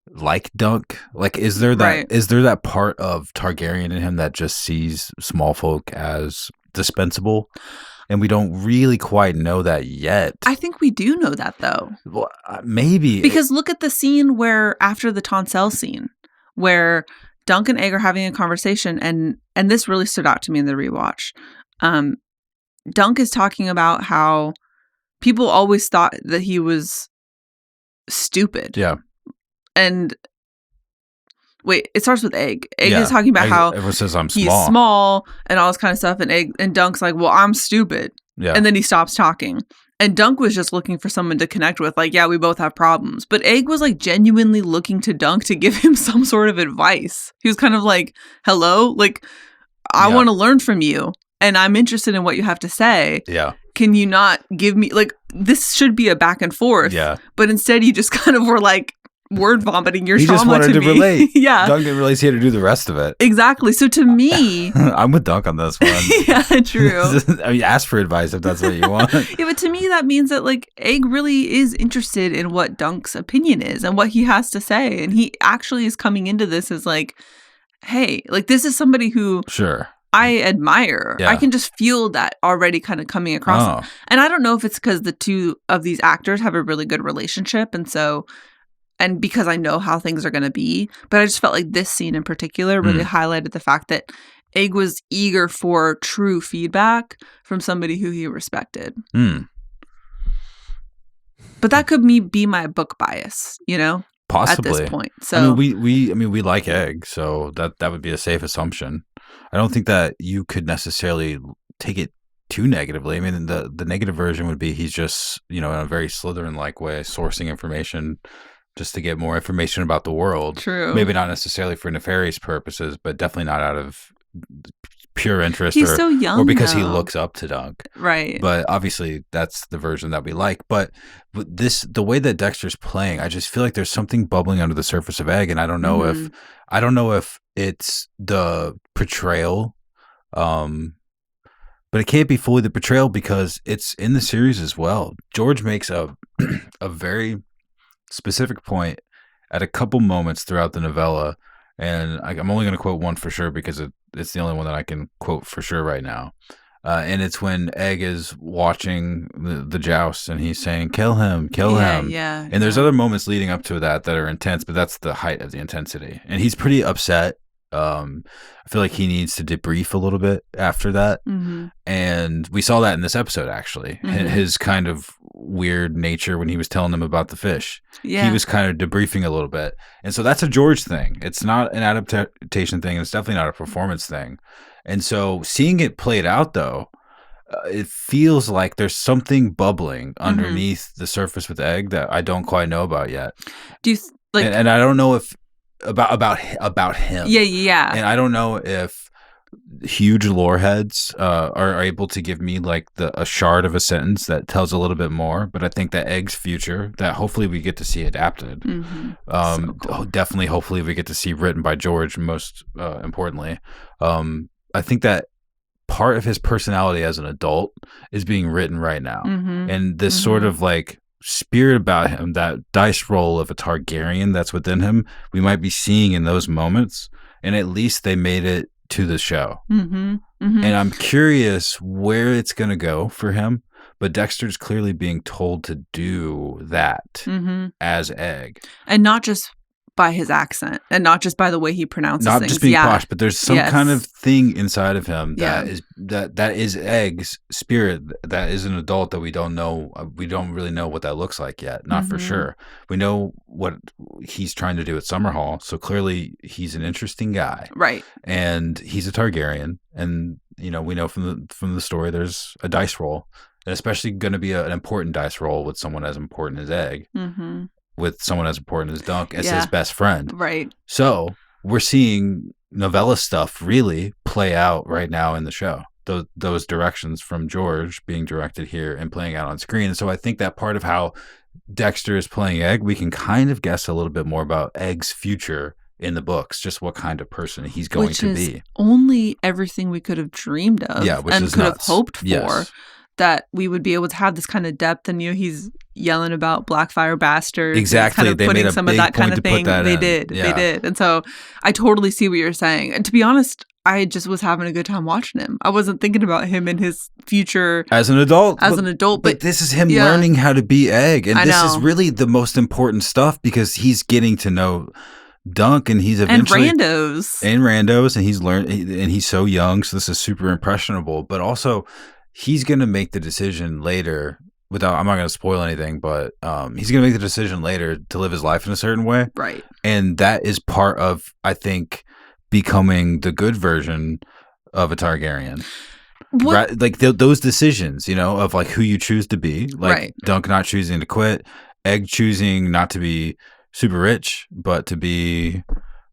like Dunk? Like, is there that part of Targaryen in him that just sees small folk as dispensable? And we don't really quite know that yet. I think we do know that, though. Well, maybe. Because look at the scene where, after the Tonsel scene, where Dunk and Egg are having a conversation, and this really stood out to me in the rewatch. Dunk is talking about how people always thought that he was stupid. Yeah. And wait, it starts with Egg. Egg is talking about how everyone says I'm he's small. small and all this kind of stuff, and Dunk's like, well, I'm stupid. Yeah. And then he stops talking. And Dunk was just looking for someone to connect with, like, yeah, we both have problems. But Egg was like genuinely looking to Dunk to give him some sort of advice. He was kind of like, hello, like, I want to learn from you, and I'm interested in what you have to say. Yeah. Can you not give me, like, this should be a back and forth. Yeah. But instead you just kind of were like word vomiting your trauma just wanted to me. relate. Yeah. Dunk didn't realize he had to do the rest of it. Exactly. So to me, I'm with Dunk on this one. Yeah, true. I mean, ask for advice if that's what you want. Yeah, but to me that means that, like, Egg really is interested in what Dunk's opinion is and what he has to say, and he actually is coming into this as like, hey, like, this is somebody who Sure. I admire. Yeah. I can just feel that already kind of coming across. And I don't know if it's because the two of these actors have a really good relationship, and because I know how things are going to be, but I just felt like this scene in particular really highlighted the fact that Egg was eager for true feedback from somebody who he respected. But that could be my book bias, Possibly. at this point. So we like Egg, so that would be a safe assumption. I don't think that you could necessarily take it too negatively. I mean, the negative version would be he's just, in a very Slytherin-like way, sourcing information just to get more information about the world. True. Maybe not necessarily for nefarious purposes, but definitely not out of pure interest. He's so young, or because he though. looks up to Dunk. Right. But obviously that's the version that we like. But the way that Dexter's playing, I just feel like there's something bubbling under the surface of Egg, and I don't know if it's the portrayal, but it can't be fully the portrayal because it's in the series as well. George makes a very specific point at a couple moments throughout the novella, and I'm only going to quote one for sure because it's the only one that I can quote for sure right now. And it's when Egg is watching the joust and he's saying, kill him. Yeah. And there's other moments leading up to that are intense, but that's the height of the intensity. And he's pretty upset. I feel like he needs to debrief a little bit after that. Mm-hmm. And we saw that in this episode, actually. Mm-hmm. His kind of weird nature when he was telling them about the fish. Yeah. He was kind of debriefing a little bit. And so that's a George thing. It's not an adaptation thing. It's definitely not a performance thing. And so seeing it played out, though, it feels like there's something bubbling underneath the surface with Egg that I don't quite know about yet. Do you and I don't know if about him. Yeah. And I don't know if huge lore heads are able to give me like a shard of a sentence that tells a little bit more. But I think that Egg's future, that hopefully we get to see adapted. So cool. Definitely, hopefully we get to see written by George. Most importantly, I think that part of his personality as an adult is being written right now, and this sort of like spirit about him, that dice roll of a Targaryen that's within him, we might be seeing in those moments, and at least they made it to the show. And I'm curious where it's going to go for him, but Dexter's clearly being told to do that as Egg. And not just by his accent and not just by the way he pronounces not things. just being posh, but there's some kind of thing inside of him that Yeah. is that is Egg's spirit, that is an adult that we don't know. We don't really know what that looks like yet, not for sure. We know what he's trying to do at Summerhall, so clearly he's an interesting guy, right? And he's a Targaryen, and we know from the story there's a dice roll, and especially going to be an important dice roll with someone as important as Egg. With someone as important as Dunk as his best friend. Right. So we're seeing novella stuff really play out right now in the show. Those directions from George being directed here and playing out on screen. And so I think that part of how Dexter is playing Egg, we can kind of guess a little bit more about Egg's future in the books, just what kind of person he's going to be. Only everything we could have dreamed of and could have hoped for. Yes. That we would be able to have this kind of depth, and he's yelling about Blackfire bastards. Exactly, kind of they putting made a some big of that kind point of to put thing. that They in. did, and so I totally see what you're saying. And to be honest, I just was having a good time watching him. I wasn't thinking about him in his future as an adult. But this is him learning how to be Egg, and this is really the most important stuff because he's getting to know Dunk, and he's eventually and Randos, and he's learned, and he's so young, so this is super impressionable. But also, he's going to make the decision later. I'm not going to spoil anything, but he's going to make the decision later to live his life in a certain way, right? And that is part of, I think, becoming the good version of a Targaryen. Right? Like those decisions, of like who you choose to be, like Dunk not choosing to quit, Egg choosing not to be super rich, but to be,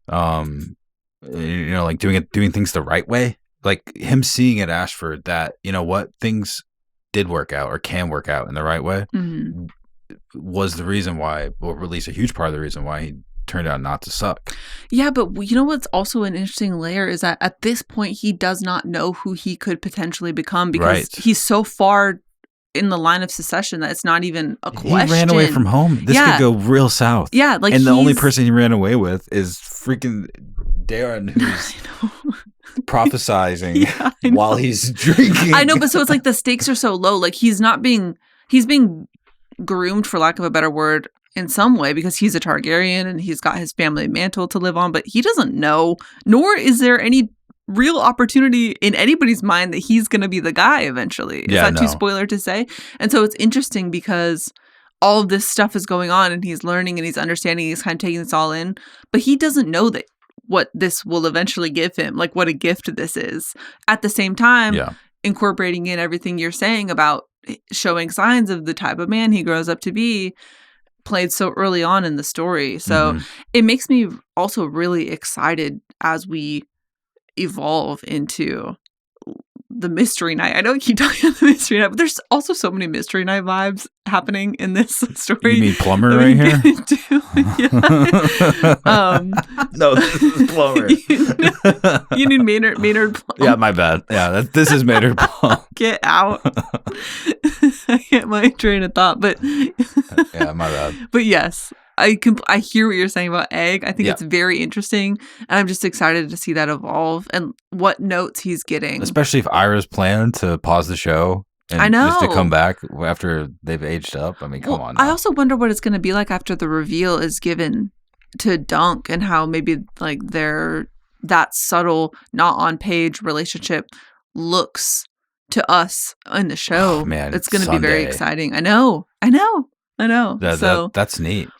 like doing things the right way. Like him seeing at Ashford that, things did work out or can work out in the right way was the reason why, or at least a huge part of the reason why he turned out not to suck. Yeah, but what's also an interesting layer is that at this point he does not know who he could potentially become because he's so far in the line of succession that it's not even a question. He ran away from home. This could go real south. Yeah, and the only person he ran away with is freaking Darren, who's prophesizing while he's drinking. I know, but so it's like the stakes are so low. Like he's being groomed, for lack of a better word, in some way because he's a Targaryen and he's got his family mantle to live on, but he doesn't know, nor is there any real opportunity in anybody's mind that he's going to be the guy eventually. Is that too spoiler to say? And so it's interesting because all of this stuff is going on and he's learning and he's understanding, he's kind of taking this all in, but he doesn't know that what this will eventually give him, like what a gift this is. At the same time, incorporating in everything you're saying about showing signs of the type of man he grows up to be played so early on in the story. So it makes me also really excited as we evolve into the Mystery Night. I know we keep talking about the Mystery Night, but there's also so many Mystery Night vibes happening in this story. You mean Plumber right here? No, this is Plumber. You need Maynard Plum. Yeah, my bad. Yeah, this is Maynard Plum. Get out. I get my train of thought, but yeah, my bad. But yes, I hear what you're saying about Egg. I think it's very interesting, and I'm just excited to see that evolve and what notes he's getting. Especially if Ira's plan to pause the show and just to come back after they've aged up. I mean, come on now. I also wonder what it's going to be like after the reveal is given to Dunk and how maybe like that subtle, not on page relationship looks to us in the show. Oh, man, it's going to be very exciting. I know. That's neat.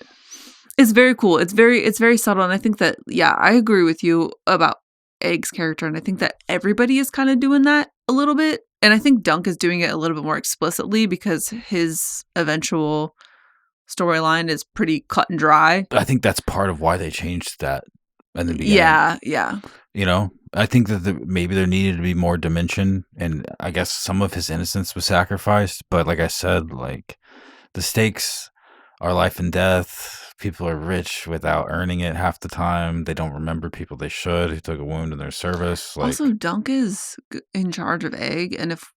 It's very cool. It's very subtle. And I think that, I agree with you about Egg's character. And I think that everybody is kind of doing that a little bit. And I think Dunk is doing it a little bit more explicitly because his eventual storyline is pretty cut and dry. I think that's part of why they changed that in the beginning. Yeah. I think that maybe there needed to be more dimension. And I guess some of his innocence was sacrificed. But like I said, like the stakes are life and death. People are rich without earning it half the time. They don't remember people they should who took a wound in their service. Also, Dunk is in charge of Egg, and if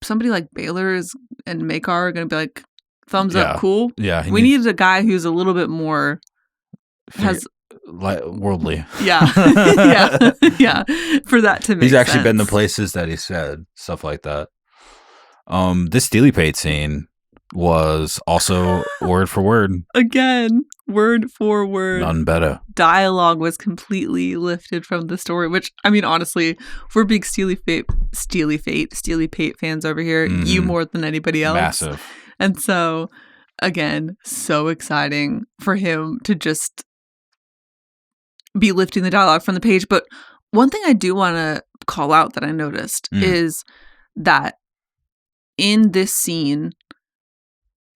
somebody like Baylor and Maekar are going to be like, thumbs up, cool. Yeah, we need a guy who's a little bit more worldly. Yeah, for that to make sense. He's actually been the places that he said, stuff like that. This Steely Pate scene was also word for word. Again, word for word. None better. Dialogue was completely lifted from the story, which, I mean, honestly, we're big Steely Pate fans over here. Mhm. You more than anybody else. Massive. And so, again, so exciting for him to just be lifting the dialogue from the page. But one thing I do want to call out that I noticed is that in this scene,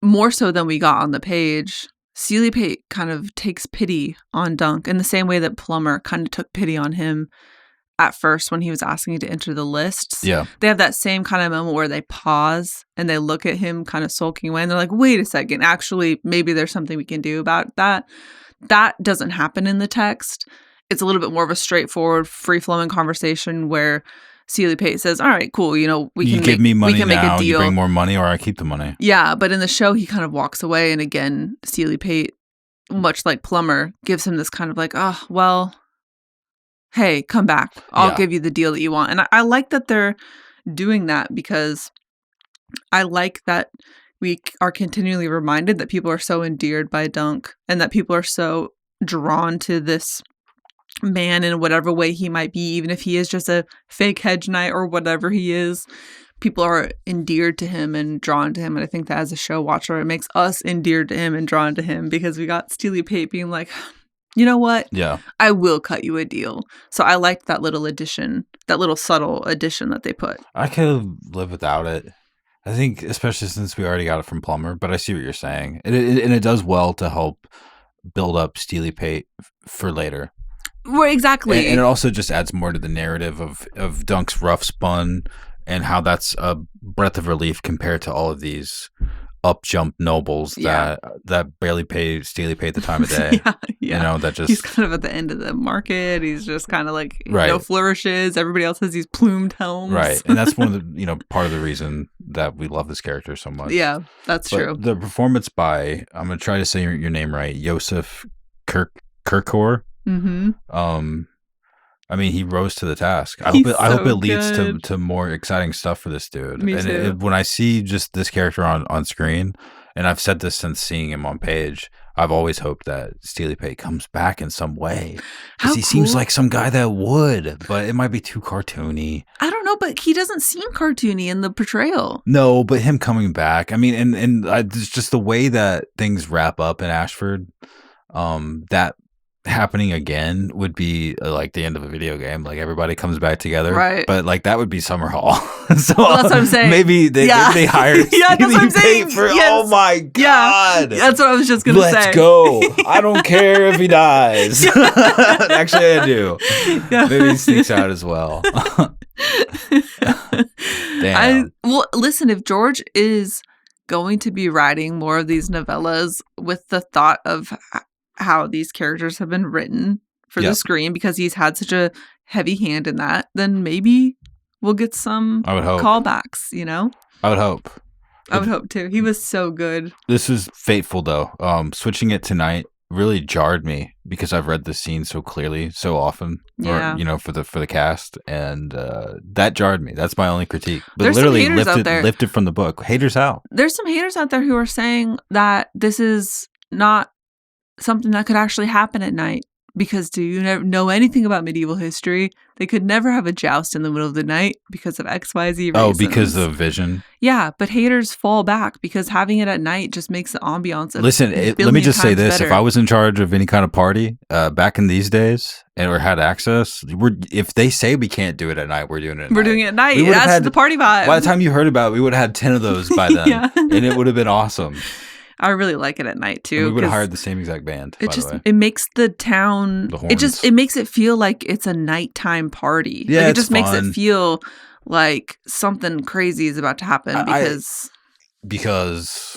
more so than we got on the page, Steely Pate kind of takes pity on Dunk in the same way that Plummer kind of took pity on him at first when he was asking to enter the lists. Yeah. They have that same kind of moment where they pause and they look at him kind of sulking away and they're like, wait a second, actually, maybe there's something we can do about that. That doesn't happen in the text. It's a little bit more of a straightforward, free-flowing conversation where Steely Pate says, all right, cool, we can give me money we can now, make a deal. you bring more money, or I keep the money. Yeah, but in the show, he kind of walks away, and again, Steely Pate, much like Plummer, gives him this kind of like, oh, well, hey, come back. I'll give you the deal that you want. And I like that they're doing that because I like that we are continually reminded that people are so endeared by Dunk and that people are so drawn to this man in whatever way he might be, even if he is just a fake hedge knight or whatever he is. People are endeared to him and drawn to him. And I think that as a show watcher, it makes us endeared to him and drawn to him because we got Steely Pate being like, you know what? Yeah. I will cut you a deal. So I liked that little addition, that little subtle addition that they put. I could live without it. I think, especially since we already got it from Plummer, but I see what you're saying. And it does well to help build up Steely Pate for later. Right, exactly. And it also just adds more to the narrative of Dunk's rough spun and how that's a breath of relief compared to all of these up jump nobles that barely pay Steely Pate the time of day. That just he's kind of at the end of the market. He's just kind of like right. Flourishes. Everybody else has these plumed helms. Right. And that's one of the part of the reason that we love this character so much. Yeah, that's true. The performance by, I'm gonna try to say your name right, Yosef Kirkor. Mm-hmm. I mean, he rose to the task. I hope it leads to more exciting stuff for this dude. Me too. When I see just this character on screen, and I've said this since seeing him on page, I've always hoped that Steely Pate comes back in some way. Because he seems like some guy that would, but it might be too cartoony. I don't know, but he doesn't seem cartoony in the portrayal. No, but him coming back, I mean, and it's just the way that things wrap up in Ashford, that happening again would be like the end of a video game. Like everybody comes back together, right? But like that would be Summer Hall. So well, that's what I'm saying. Maybe they hired. Yeah, that's what I'm saying. For, yes. Oh my god! Yeah, that's what I was just gonna say. Let's go. I don't care if he dies. Actually, I do. Yeah. Maybe he sneaks out as well. Damn. Well, listen. If George is going to be writing more of these novellas with the thought of how these characters have been written for the screen, because he's had such a heavy hand in that, then maybe we'll get some callbacks, I would hope. I would hope too. He was so good. This is fateful though. Switching it tonight really jarred me because I've read this scene so clearly, so often, or, for the cast, and that jarred me. That's my only critique. But there's literally lifted from the book. Haters out. There's some haters out there who are saying that this is not something that could actually happen at night, because do you know anything about medieval history? They could never have a joust in the middle of the night because of XYZ reasons. Oh, because of vision? Yeah, but haters fall back because having it at night just makes the ambiance Listen, let me just say this. Better. If I was in charge of any kind of party back in these days or had access, if they say we can't do it at night, we're doing it at night. We're doing it at night. That's the party vibe. By the time you heard about it, we would have had 10 of those by then, and it would have been awesome. I really like it at night too. And we would have hired the same exact band. It makes the town. It makes it feel like it's a nighttime party. Yeah, like, it just makes it feel like something crazy is about to happen because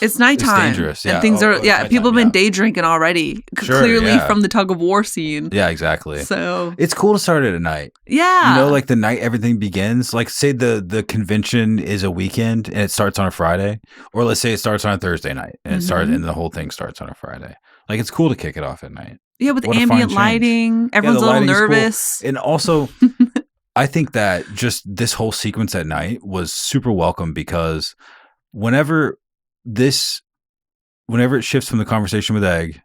it's nighttime. It's dangerous. And things are people have been day drinking already. Clearly from the tug of war scene. Yeah, exactly. So it's cool to start it at night. Yeah. Like the night everything begins. Like say the convention is a weekend and it starts on a Friday. Or let's say it starts on a Thursday night and and the whole thing starts on a Friday. Like it's cool to kick it off at night. Yeah, with ambient lighting. Everyone's a little nervous. Cool. And also I think that just this whole sequence at night was super welcome because whenever it shifts from the conversation with Egg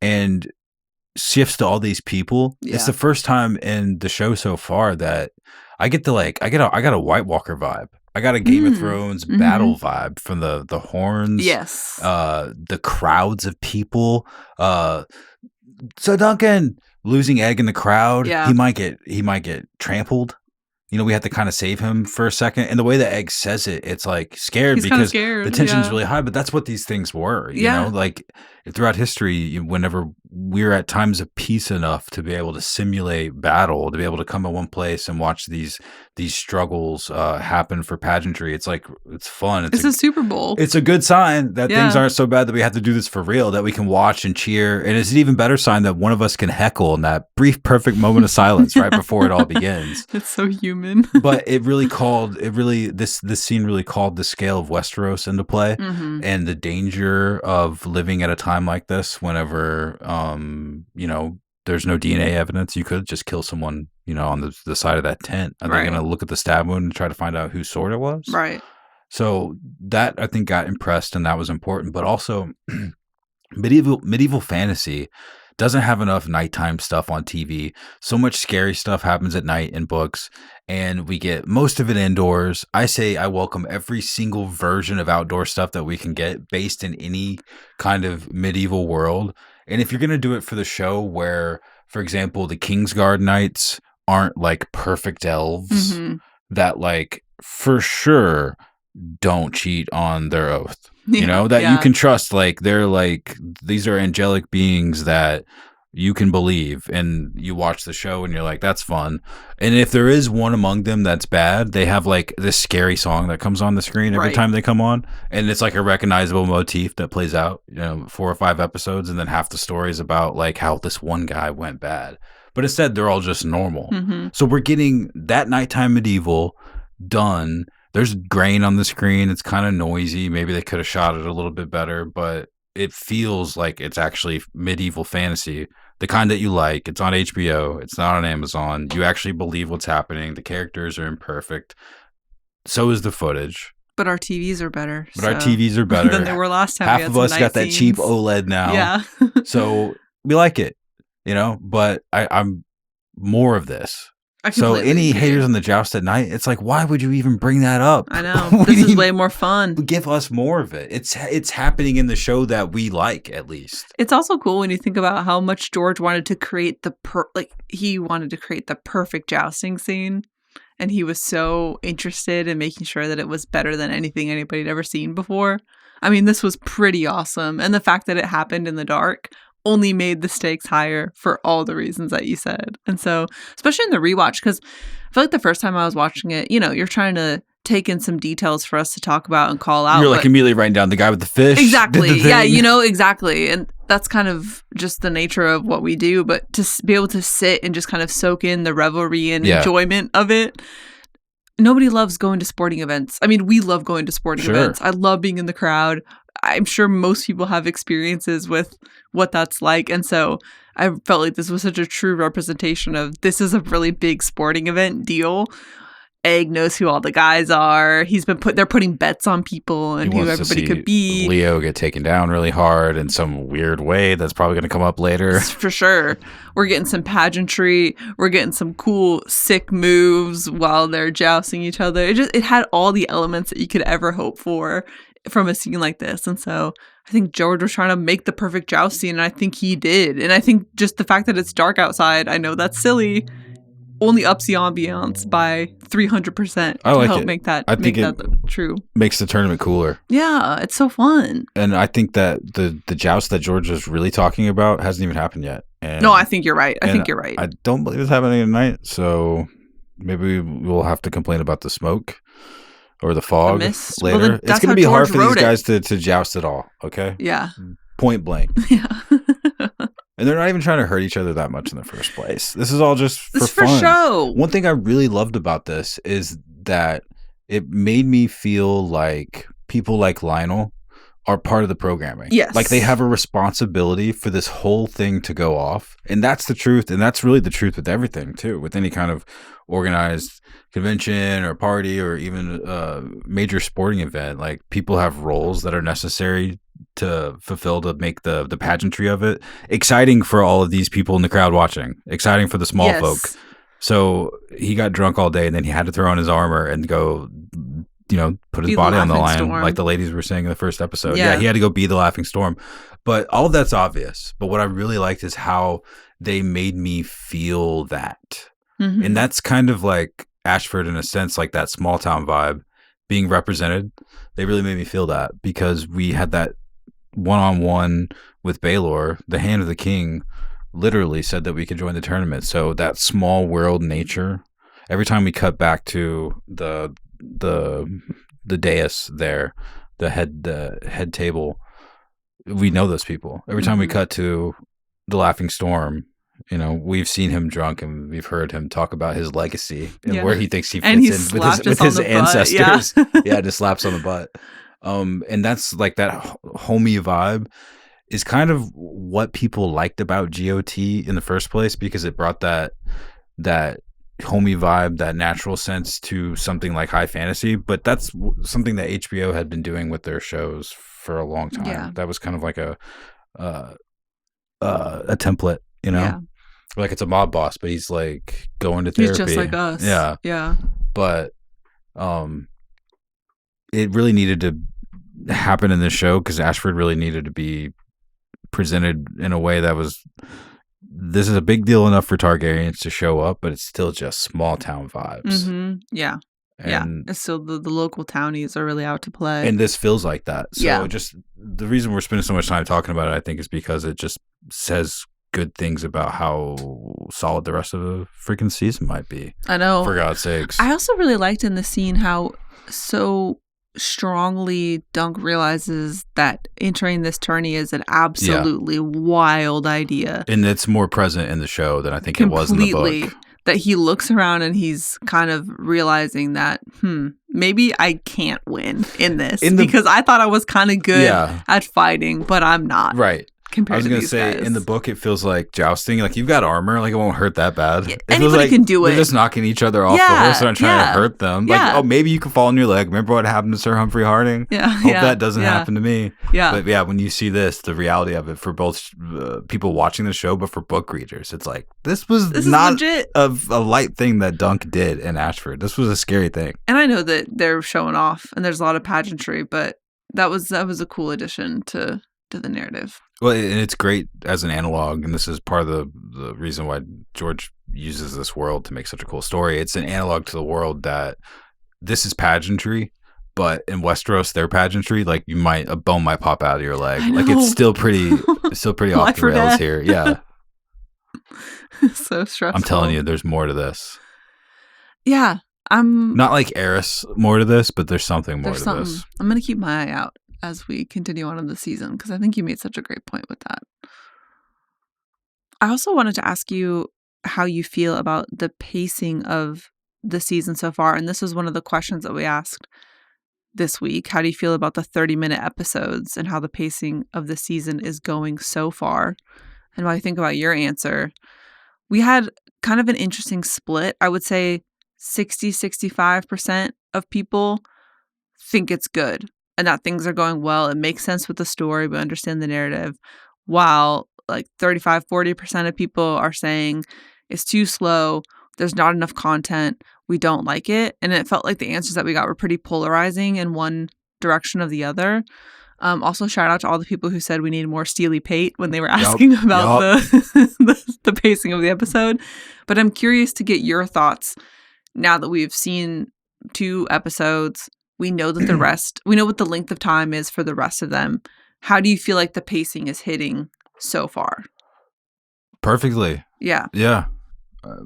and shifts to all these people, it's the first time in the show so far that I get I got a White Walker vibe. I got a Game of Thrones battle vibe from the horns. Yes. The crowds of people. So Duncan losing Egg in the crowd. Yeah. He might get trampled. You know, we have to kind of save him for a second. And the way that Egg says it, it's like scared He's because scared, the tension's really high. But that's what these things were. You know, like throughout history, whenever we're at times of peace enough to be able to simulate battle, to be able to come in one place and watch these struggles happen for pageantry, it's like, it's fun. It's a Super Bowl. It's a good sign that things aren't so bad that we have to do this for real, that we can watch and cheer. And it's an even better sign that one of us can heckle in that brief, perfect moment of silence right before it all begins. It's so human. But this scene really called the scale of Westeros into play and the danger of living at a time like this whenever, there's no DNA evidence. You could just kill someone, on the side of that tent. Are they going to look at the stab wound and try to find out whose sword it was? Right. So that, I think, got impressed, and that was important. But also, medieval fantasy doesn't have enough nighttime stuff on TV. So much scary stuff happens at night in books, and we get most of it indoors. I say I welcome every single version of outdoor stuff that we can get based in any kind of medieval world. And if you're going to do it for the show where, for example, the Kingsguard Knights aren't like perfect elves that like for sure don't cheat on their oath, you can trust, like they're like, these are angelic beings that you can believe, and you watch the show and you're like, that's fun. And if there is one among them that's bad, they have like this scary song that comes on the screen every time they come on, and it's like a recognizable motif that plays out 4 or 5 episodes, and then half the story is about like how this one guy went bad. But instead they're all just normal. So we're getting that nighttime medieval done. There's grain on the screen. It's kind of noisy. Maybe they could have shot it a little bit better, but it feels like it's actually medieval fantasy, the kind that you like. It's on HBO. It's not on Amazon. You actually believe what's happening. The characters are imperfect. So is the footage. But our TVs are better. Our TVs are better than they were last time. Half of us got that cheap OLED now. Yeah. So we like it, but I'm more of this. So any haters on the Joust at Night, it's like, why would you even bring that up? I know. This is way more fun. Give us more of it. It's happening in the show that we like, at least. It's also cool when you think about how much George wanted to create he wanted to create the perfect jousting scene. And he was so interested in making sure that it was better than anything anybody had ever seen before. I mean, this was pretty awesome. And the fact that it happened in the dark only made the stakes higher for all the reasons that you said. And so, especially in the rewatch, because I feel like the first time I was watching it, you're trying to take in some details for us to talk about and call out. You're like immediately writing down the guy with the fish. Exactly. Yeah, exactly. And that's kind of just the nature of what we do. But to be able to sit and just kind of soak in the revelry and enjoyment of it. Nobody loves going to sporting events. I mean, we love going to sporting events. I love being in the crowd. I'm sure most people have experiences with what that's like. And so I felt like this was such a true representation of, this is a really big sporting event deal. Egg knows who all the guys are. They're putting bets on people and who everybody could be. Leo get taken down really hard in some weird way that's probably going to come up later. For sure. We're getting some pageantry. We're getting some cool, sick moves while they're jousting each other. It had all the elements that you could ever hope for from a scene like this. And so I think George was trying to make the perfect joust scene, and I think he did. And I think just the fact that it's dark outside, I know that's silly, only ups the ambiance by 300% to help make that true. Makes the tournament cooler. Yeah, it's so fun. And I think that the joust that George was really talking about hasn't even happened yet. No, I think you're right. I don't believe it's happening tonight, so maybe we'll have to complain about the smoke or the fog later. Well, it's going to be hard for these guys to joust at all, okay? Yeah. Point blank. Yeah. And they're not even trying to hurt each other that much in the first place. This is all just for fun. It's for show. One thing I really loved about this is that it made me feel like people like Lionel are part of the programming. Yes. Like they have a responsibility for this whole thing to go off. And that's the truth. And that's really the truth with everything too, with any kind of organized convention or party or even a major sporting event, like people have roles that are necessary to fulfill to make the pageantry of it exciting for all of these people in the crowd watching, exciting for the small folk. So he got drunk all day and then he had to throw on his armor and go, put his body on the line, like the ladies were saying in the first episode. Yeah, he had to go be the laughing storm. But all of that's obvious. But what I really liked is how they made me feel that. Mm-hmm. And that's kind of like Ashford in a sense, like that small town vibe being represented. They really made me feel that because we had that one-on-one with Baelor. The Hand of the King literally said that we could join the tournament. So that small world nature, every time we cut back to the dais there, the head table, we know those people. Every time we cut to the Laughing Storm, we've seen him drunk and we've heard him talk about his legacy and where he thinks he fits in with his ancestors. Yeah, just slaps on the butt. And that's like that homey vibe is kind of what people liked about GOT in the first place, because it brought that homey vibe, that natural sense to something like high fantasy. But that's something that HBO had been doing with their shows for a long time. Yeah. That was kind of like a template, like it's a mob boss, but he's like going to therapy. He's just like us. Yeah. But it really needed to happen in this show because Ashford really needed to be presented in a way that was, this is a big deal enough for Targaryens to show up, but it's still just small town vibes. Mm-hmm. Yeah. It's still the local townies are really out to play. And this feels like that. So just the reason we're spending so much time talking about it, I think, is because it just says good things about how solid the rest of the freaking season might be. I know. For God's sakes. I also really liked in the scene how so strongly Dunk realizes that entering this tourney is an absolutely wild idea. And it's more present in the show than I think it was in the book. That he looks around and he's kind of realizing that, maybe I can't win in this because I thought I was kind of good at fighting, but I'm not. Right. I was going to say, guys. In the book, it feels like jousting. Like, you've got armor. Like, it won't hurt that bad. Yeah, anybody can do it. They're just knocking each other off the horse and trying to hurt them. Like, oh, maybe you can fall on your leg. Remember what happened to Sir Humphrey Harding? Hope that doesn't happen to me. Yeah. But when you see this, the reality of it for both people watching the show, but for book readers, it's like, this not legit. A light thing that Dunk did in Ashford. This was a scary thing. And I know that they're showing off and there's a lot of pageantry, but that was a cool addition to the narrative. Well, and it's great as an analog, and this is part of the reason why George uses this world to make such a cool story. It's an analog to the world that this is pageantry, but in Westeros, their pageantry, like a bone might pop out of your leg. Like it's still pretty off the rails here. Yeah. So stressful. I'm telling you, there's more to this. Yeah. I'm not like Eris more to this, but there's something more to this. I'm going to keep my eye out as we continue on in the season, because I think you made such a great point with that. I also wanted to ask you how you feel about the pacing of the season so far. And this was one of the questions that we asked this week. How do you feel about the 30-minute episodes and how the pacing of the season is going so far? And while I think about your answer, we had kind of an interesting split. I would say 60-65% of people think it's good and that things are going well. It makes sense with the story. We understand the narrative. While like 35-40% of people are saying it's too slow. There's not enough content. We don't like it. And it felt like the answers that we got were pretty polarizing in one direction or the other. Also, shout out to all the people who said we need more Steely Pate when they were asking about the pacing of the episode. But I'm curious to get your thoughts now that we've seen 2 episodes. We know that we know what the length of time is for the rest of them. How do you feel like the pacing is hitting so far? Perfectly. Yeah. Yeah.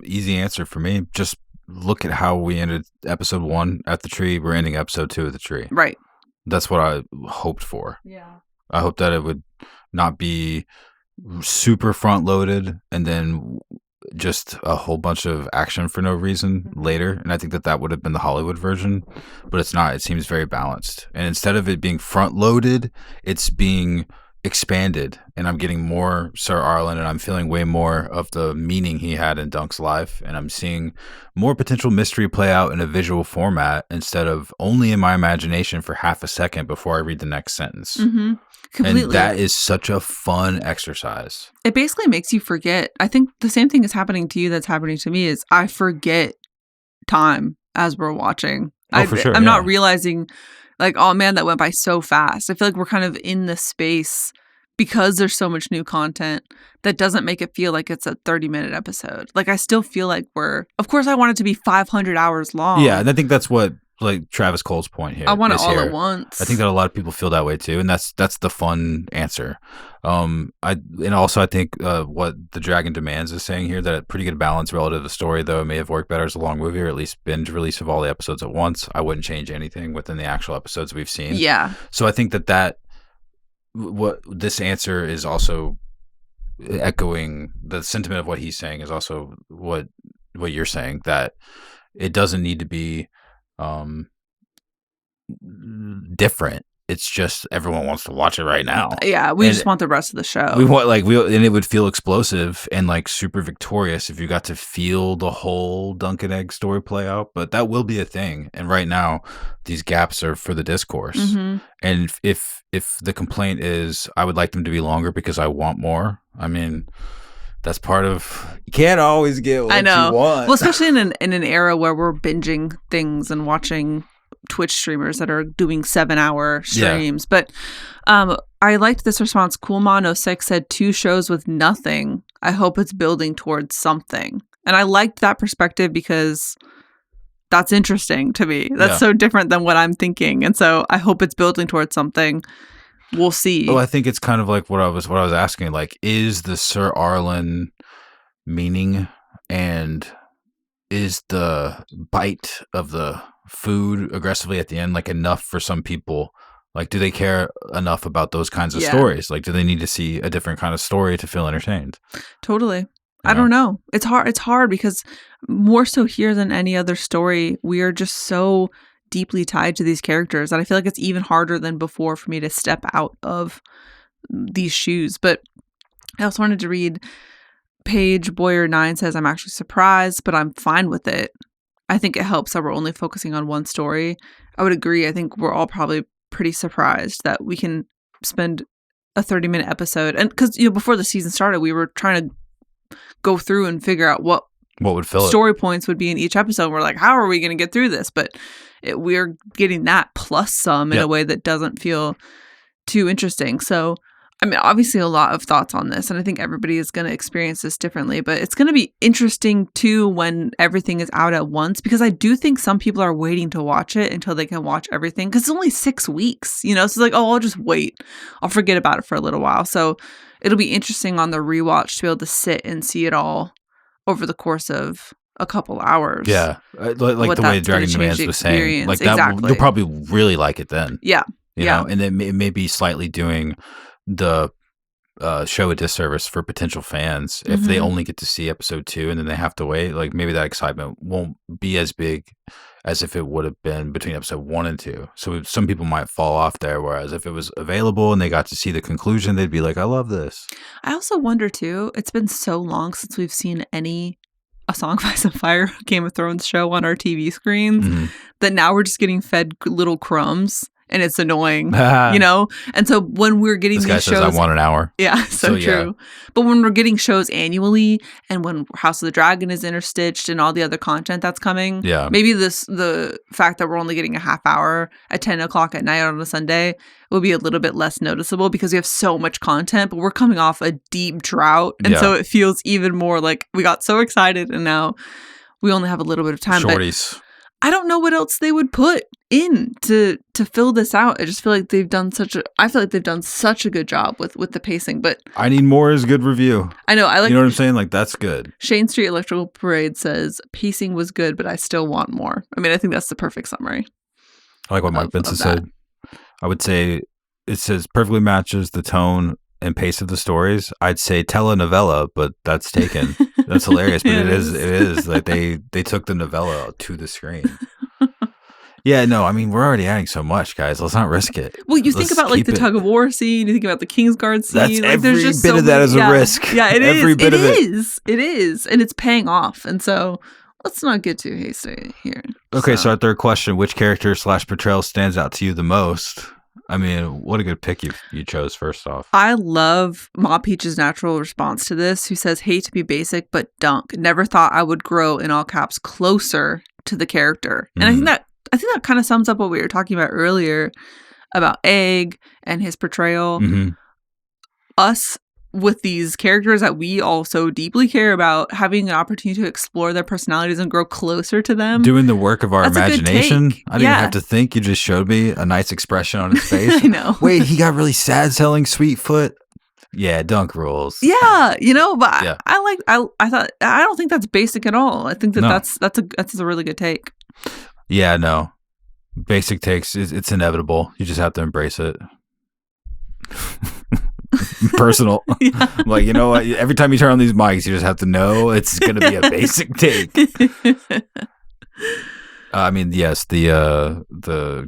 Easy answer for me. Just look at how we ended episode 1 at the tree. We're ending episode 2 at the tree. Right. That's what I hoped for. Yeah. I hope that it would not be super front loaded and then just a whole bunch of action for no reason later. And I think that would have been the Hollywood version, but it's not. It seems very balanced. And instead of it being front loaded, it's being expanded, and I'm getting more Sir Arlen, and I'm feeling way more of the meaning he had in Dunk's life, and I'm seeing more potential mystery play out in a visual format instead of only in my imagination for half a second before I read the next sentence. Mm-hmm. Completely. And that is such a fun exercise. It basically makes you forget. I think the same thing is happening to you that's happening to me is I forget time as we're watching. For sure. I'm not realizing like, oh man, that went by so fast. I feel like we're kind of in the space because there's so much new content that doesn't make it feel like it's a 30-minute episode. Like I still feel like of course I want it to be 500 hours long. Yeah, and I think that's what like Travis Cole's point here. I want it all at once. I think that a lot of people feel that way too, and that's the fun answer. I think what The Dragon Demands is saying here, that a pretty good balance relative to the story, though it may have worked better as a long movie or at least binge release of all the episodes at once. I wouldn't change anything within the actual episodes we've seen. Yeah. So I think that what this answer is also echoing the sentiment of what he's saying is also what you're saying, that it doesn't need to be different. It's just everyone wants to watch it right now. Yeah, we just want the rest of the show. We want and it would feel explosive and like super victorious if you got to feel the whole Dunk and Egg story play out. But that will be a thing. And right now, these gaps are for the discourse. Mm-hmm. And if the complaint is, I would like them to be longer because I want more. I mean, that's part of, you can't always get what you want. Well, especially in an era where we're binging things and watching Twitch streamers that are doing 7-hour streams. Yeah. But I liked this response. Coolmon06 said 2 shows with nothing. I hope it's building towards something. And I liked that perspective because that's interesting to me. That's so different than what I'm thinking. And so I hope it's building towards something. We'll see. Well, I think it's kind of like what I was asking. Like, is the Sir Arlen meaning and is the bite of the food aggressively at the end like enough for some people? Like, do they care enough about those kinds of stories? Like, do they need to see a different kind of story to feel entertained? Totally. I don't know. It's hard because more so here than any other story, we are just so deeply tied to these characters that I feel like it's even harder than before for me to step out of these shoes. But I also wanted to read Paige Boyer 9 says, I'm actually surprised, but I'm fine with it. I think it helps that we're only focusing on one story. I would agree. I think we're all probably pretty surprised that we can spend a 30-minute episode. And because, before the season started, we were trying to go through and figure out what would fill story points would be in each episode. We're like, how are we going to get through this? But we're getting that plus some in a way that doesn't feel too interesting. So, I mean, obviously a lot of thoughts on this, and I think everybody is going to experience this differently, but it's going to be interesting too when everything is out at once, because I do think some people are waiting to watch it until they can watch everything, because it's only 6 weeks, so it's like, oh, I'll just wait. I'll forget about it for a little while. So it'll be interesting on the rewatch to be able to sit and see it all over the course of a couple hours. Yeah. Like the way Dragon Demands was saying. Like that, exactly. You'll probably really like it then. Yeah. You know? And it may be slightly doing the show a disservice for potential fans if they only get to see episode 2 and then they have to wait. Like, maybe that excitement won't be as big as if it would have been between episode 1 and 2. So some people might fall off there, whereas if it was available and they got to see the conclusion, they'd be like, I love this. I also wonder too, it's been so long since we've seen A Song of Ice and Fire Game of Thrones show on our TV screens that now we're just getting fed little crumbs. And it's annoying, And so when we're getting this these guy shows, says I want an hour. Yeah, so true. Yeah. But when we're getting shows annually, and when House of the Dragon is interstitched and all the other content that's coming, maybe the fact that we're only getting a half hour at 10 o'clock at night on a Sunday will be a little bit less noticeable because we have so much content. But we're coming off a deep drought, and so it feels even more like we got so excited, and now we only have a little bit of time. Shorties. But I don't know what else they would put in to fill this out. I just feel like they've done such a good job with the pacing. But I need more is good review. I know. I like. You know what I'm saying? Like, that's good. Shane Street Electrical Parade says pacing was good, but I still want more. I mean, I think that's the perfect summary. I like what Mike Benson said. I would say it says perfectly matches the tone and pace of the stories. I'd say telenovela, but that's taken. That's hilarious, but it is like they took the novella to the screen. Yeah, no, I mean, we're already adding so much, guys. Let's not risk it. Well, you think Let's about like keep the it. tug of war scene. You think about the Kingsguard scene. That's like, there's every just bit so of that many- is a yeah. risk. Yeah, it is. Every bit it of it. is. It is, and it's paying off. And so let's not get too hasty here. Okay, so our third question: which character / portrayal stands out to you the most? I mean, what a good pick you chose. First off, I love Ma Peach's natural response to this, who says, "Hate to be basic, but Dunk. Never thought I would grow," in all caps, closer to the character. And I think that kind of sums up what we were talking about earlier about Egg and his portrayal. Mm-hmm. Us with these characters that we all so deeply care about, having an opportunity to explore their personalities and grow closer to them. Doing the work of our That's a good imagination. take. I didn't Yeah. have to think. You just showed me a nice expression on his face. I know. Wait, he got really sad selling Sweetfoot. Yeah, Dunk rules. Yeah, but Yeah. I thought I don't think that's basic at all. I think that No. that's a really good take. Yeah, no. Basic takes, it's inevitable. You just have to embrace it. Personal. Yeah. Like, you know what? Every time you turn on these mics, you just have to know it's going to be a basic take. I mean, yes, the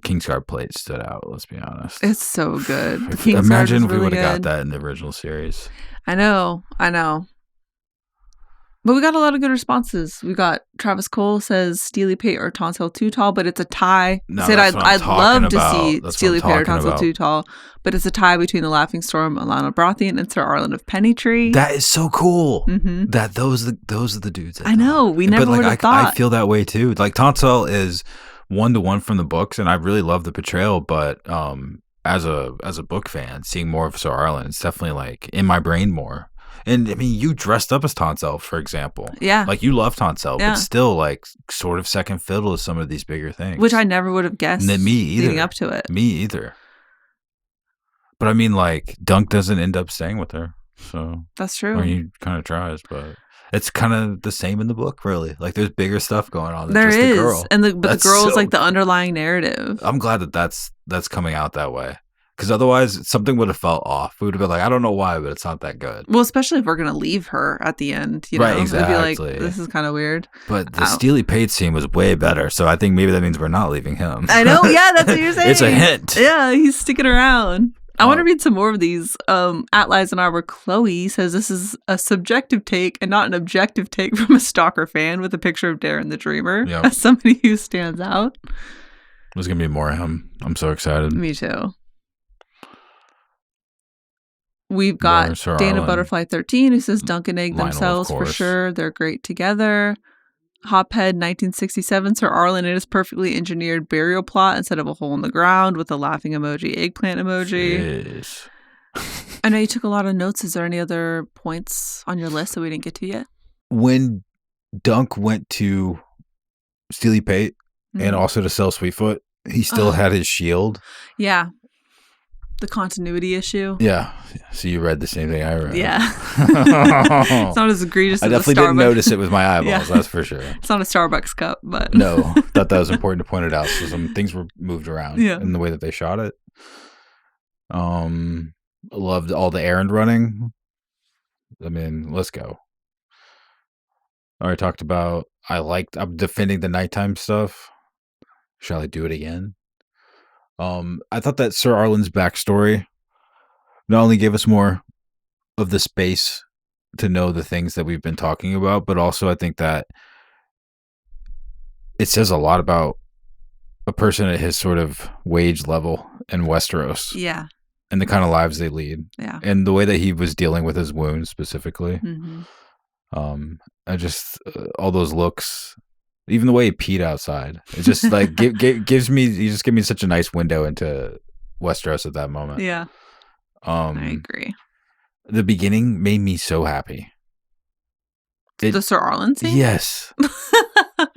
Kingsguard plate stood out, let's be honest. It's so good. The If- Kingsguard Imagine is if we really would have got good. that in the original series. I know. But we got a lot of good responses. We got Travis Cole says Steely Pate or Tonsil too tall, but it's a tie. No, Said that's what I'm I'd talking love to about. see That's what Steely I'm Pate or talking Tonsil about. too tall, but it's a tie between the Laughing Storm, Alana Baratheon, and Sir Arlen of Pennytree. That is so cool. Mm-hmm. That those are the dudes. I know. We never would have I thought. feel that way too. Like Tonsil is 1-to-1 from the books, and I really love the portrayal. But as a book fan, seeing more of Sir Arlen, it's definitely like in my brain more. And I mean, you dressed up as Tonsil, for example. Yeah. Like you love Tonsil, Yeah. but still like sort of second fiddle to some of these bigger things. Which I never would have guessed Me either. leading up to it. Me either. But I mean, like Dunk doesn't end up staying with her, so That's true. or he kind of tries, but it's kind of the same in the book, really. Like there's bigger stuff going on than There just is. the girl. And but the That's girl is so like the underlying narrative. I'm glad that's coming out that way, because otherwise something would have felt off. We would have been like, I don't know why, but it's not that good. Well, especially if we're going to leave her at the end. You know? Right, It'd be like, exactly. this is kind of weird. But the Ow. Steely Pate scene was way better, so I think maybe that means we're not leaving him. I know. Yeah, that's what you're saying. It's a hint. Yeah, he's sticking around. I want to Oh. read some more of these. At Lies and Arbor, Chloe says this is a subjective take and not an objective take from a stalker fan with a picture of Darren the Dreamer Yep. as somebody who stands out. There's gonna be more of him. I'm so excited. Me too. We've got More Sir Dana Arlen. Butterfly 13 who says Dunk and Egg Lionel, of themselves for course. sure. They're great together. Hophead 1967, Sir Arlen and his perfectly engineered burial plot instead of a hole in the ground with a laughing emoji, eggplant emoji. Yes. I know you took a lot of notes. Is there any other points on your list that we didn't get to yet? When Dunk went to Steely Pate and Mhm. also to sell Sweetfoot, he still Ugh. had his shield. Yeah. The continuity issue. Yeah. So you read the same thing I read. Yeah. It's not as egregious I as definitely a Starbucks. didn't notice it with my eyeballs, Yeah. that's for sure. It's not a Starbucks cup, but No, thought that was important to point it out. So some things were moved around Yeah. in the way that they shot it. Loved all the errand running. I mean, let's go. I already talked about I'm defending the nighttime stuff. Shall I do it again? I thought that Sir Arlen's backstory not only gave us more of the space to know the things that we've been talking about, but also I think that it says a lot about a person at his sort of wage level in Westeros yeah. and the kind of lives they lead Yeah. and the way that he was dealing with his wounds specifically. hmm I just all those looks, even the way he peed outside, it just like gives me, you just give me such a nice window into Westeros at that moment. Yeah. I agree. The beginning made me so happy. The Sir Arlen scene? Yes,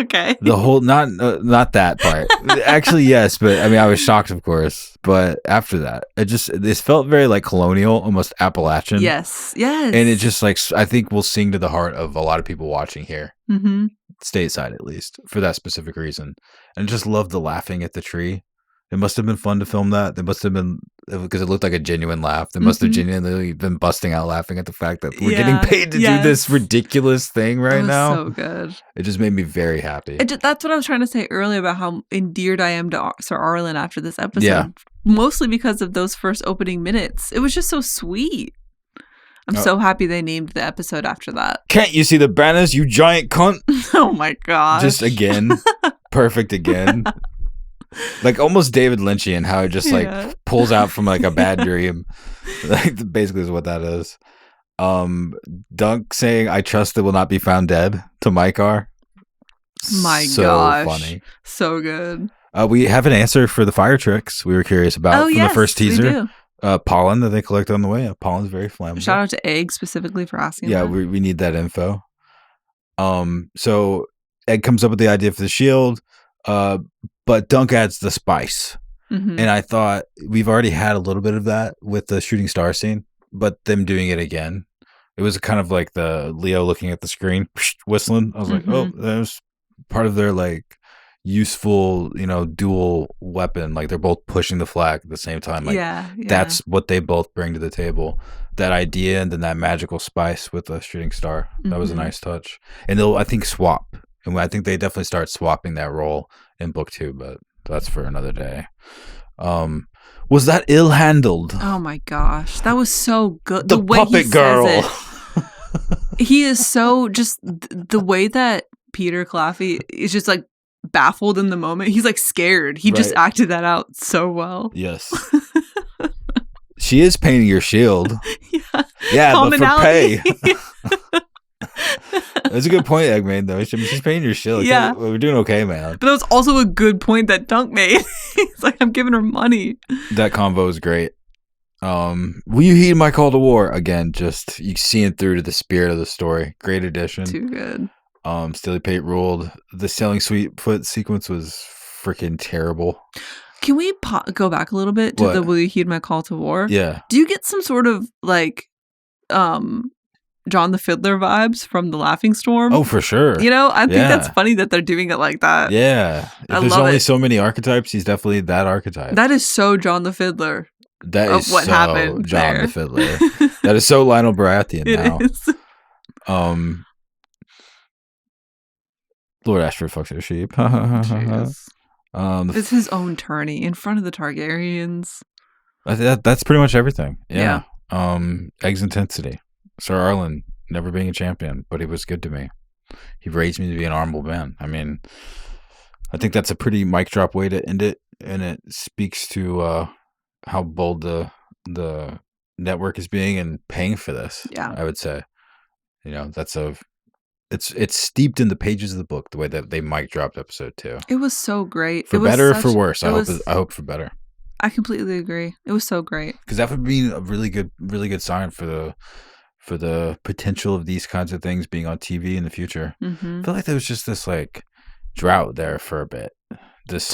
Okay. the whole not that part. Actually, yes, but I mean, I was shocked, of course. But after that, this felt very like colonial, almost Appalachian. Yes. Yes. and it just like I think will sing to the heart of a lot of people watching here, Mm-hmm. stateside at least, for that specific reason. And just love the laughing at the tree. It must have been fun to film that. They must have been, because it looked like a genuine laugh. They must have genuinely been busting out laughing at the fact that we're getting paid to do this ridiculous thing right now. So good. It just made me very happy. That's what I was trying to say earlier about how endeared I am to Sir Arlen after this episode. Yeah. Mostly because of those first opening minutes. It was just so sweet. I'm so happy they named the episode after that. Can't you see the banners, you giant cunt? Oh my gosh. Just again. Perfect again. Like almost David Lynchian, how it just like pulls out from like a bad dream. Like basically is what that is. Dunk saying, "I trust it will not be found dead" to Mykar. My so gosh. Funny. So good. We have an answer for the fire tricks we were curious about from the first teaser. Pollen that they collect on the way. Pollen's very flammable. Shout out to Egg specifically for asking that. We need that info. So Egg comes up with the idea for the shield. But Dunk adds the spice. And I thought we've already had a little bit of that with the shooting star scene, but them doing it again. It was kind of like the Leo looking at the screen, whistling. I was like, oh, that was part of their like useful, dual weapon. Like they're both pushing the flag at the same time. Like that's what they both bring to the table. That idea and then that magical spice with the shooting star. That was a nice touch. And they'll, I think, swap. And I think they definitely start swapping that role in book 2, but that's for another day. Was that ill handled? Oh my gosh, that was so good. The way puppet he girl. Says it, he is so just the way that Peter Claffey is just like baffled in the moment. He's like scared. He just acted that out so well. Yes. She is painting your shield. Yeah, but for pay. That's a good point Egg made, though. She's painting your shield. Yeah. We're doing okay, man. But that was also a good point that Dunk made. He's like, I'm giving her money. That convo is great. Will you heed my call to war? Again, just you seeing through to the spirit of the story. Great addition. Too good. Stilly Pate ruled. The Sailing Sweetfoot sequence was freaking terrible. Can we go back a little bit to the Will you heed my call to war? Yeah. Do you get some sort of like John the Fiddler vibes from The Laughing Storm? Oh, for sure. I think that's funny that they're doing it like that. Yeah. If there's only so many archetypes, he's definitely that archetype. That is so John the Fiddler. That is what so happened John there. the Fiddler. That is so Lionel Baratheon now. It is. Lord Ashford fucks their sheep. It's his own tourney in front of the Targaryens. That's pretty much everything. Yeah. Egg's intensity. Sir Arlen never being a champion, but he was good to me. He raised me to be an honorable man. I mean, I think that's a pretty mic drop way to end it, and it speaks to how bold the network is being and paying for this. Yeah, I would say, that's it's steeped in the pages of the book the way that they mic dropped episode 2. It was so great. For better or for worse. I hope for better. I completely agree. It was so great because that would be a really good sign for the potential of these kinds of things being on TV in the future. I feel like there was just this like drought there for a bit. This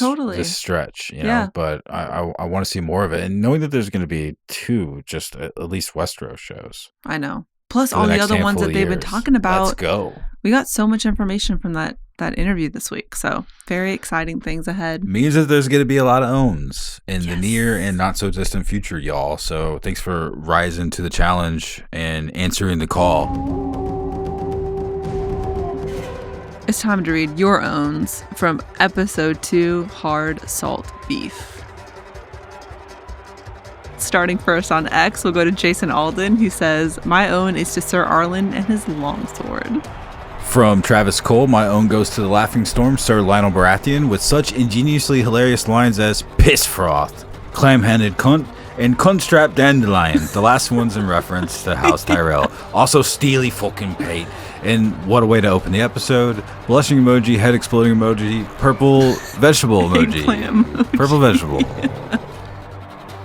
stretch, but I want to see more of it. And knowing that there's going to be 2 just at least Westeros shows. I know. Plus all the other ones that they've been talking about. Let's go. We got so much information from that interview this week. So very exciting things ahead. Means that there's going to be a lot of owns in the near and not so distant future, y'all. So thanks for rising to the challenge and answering the call. It's time to read your owns from episode 2, Hard Salt Beef. Starting first on X, we'll go to Jason Alden, who says, my own is to Sir Arlen and his longsword. From Travis Cole, my own goes to the Laughing Storm, Sir Lionel Baratheon, with such ingeniously hilarious lines as piss froth, clam-handed cunt, and cunt-strapped dandelion. The last one's in reference to House Tyrell. Also, Steely fucking Pate. And what a way to open the episode. Blushing emoji, head exploding emoji, purple vegetable emoji. Purple vegetable. Yeah.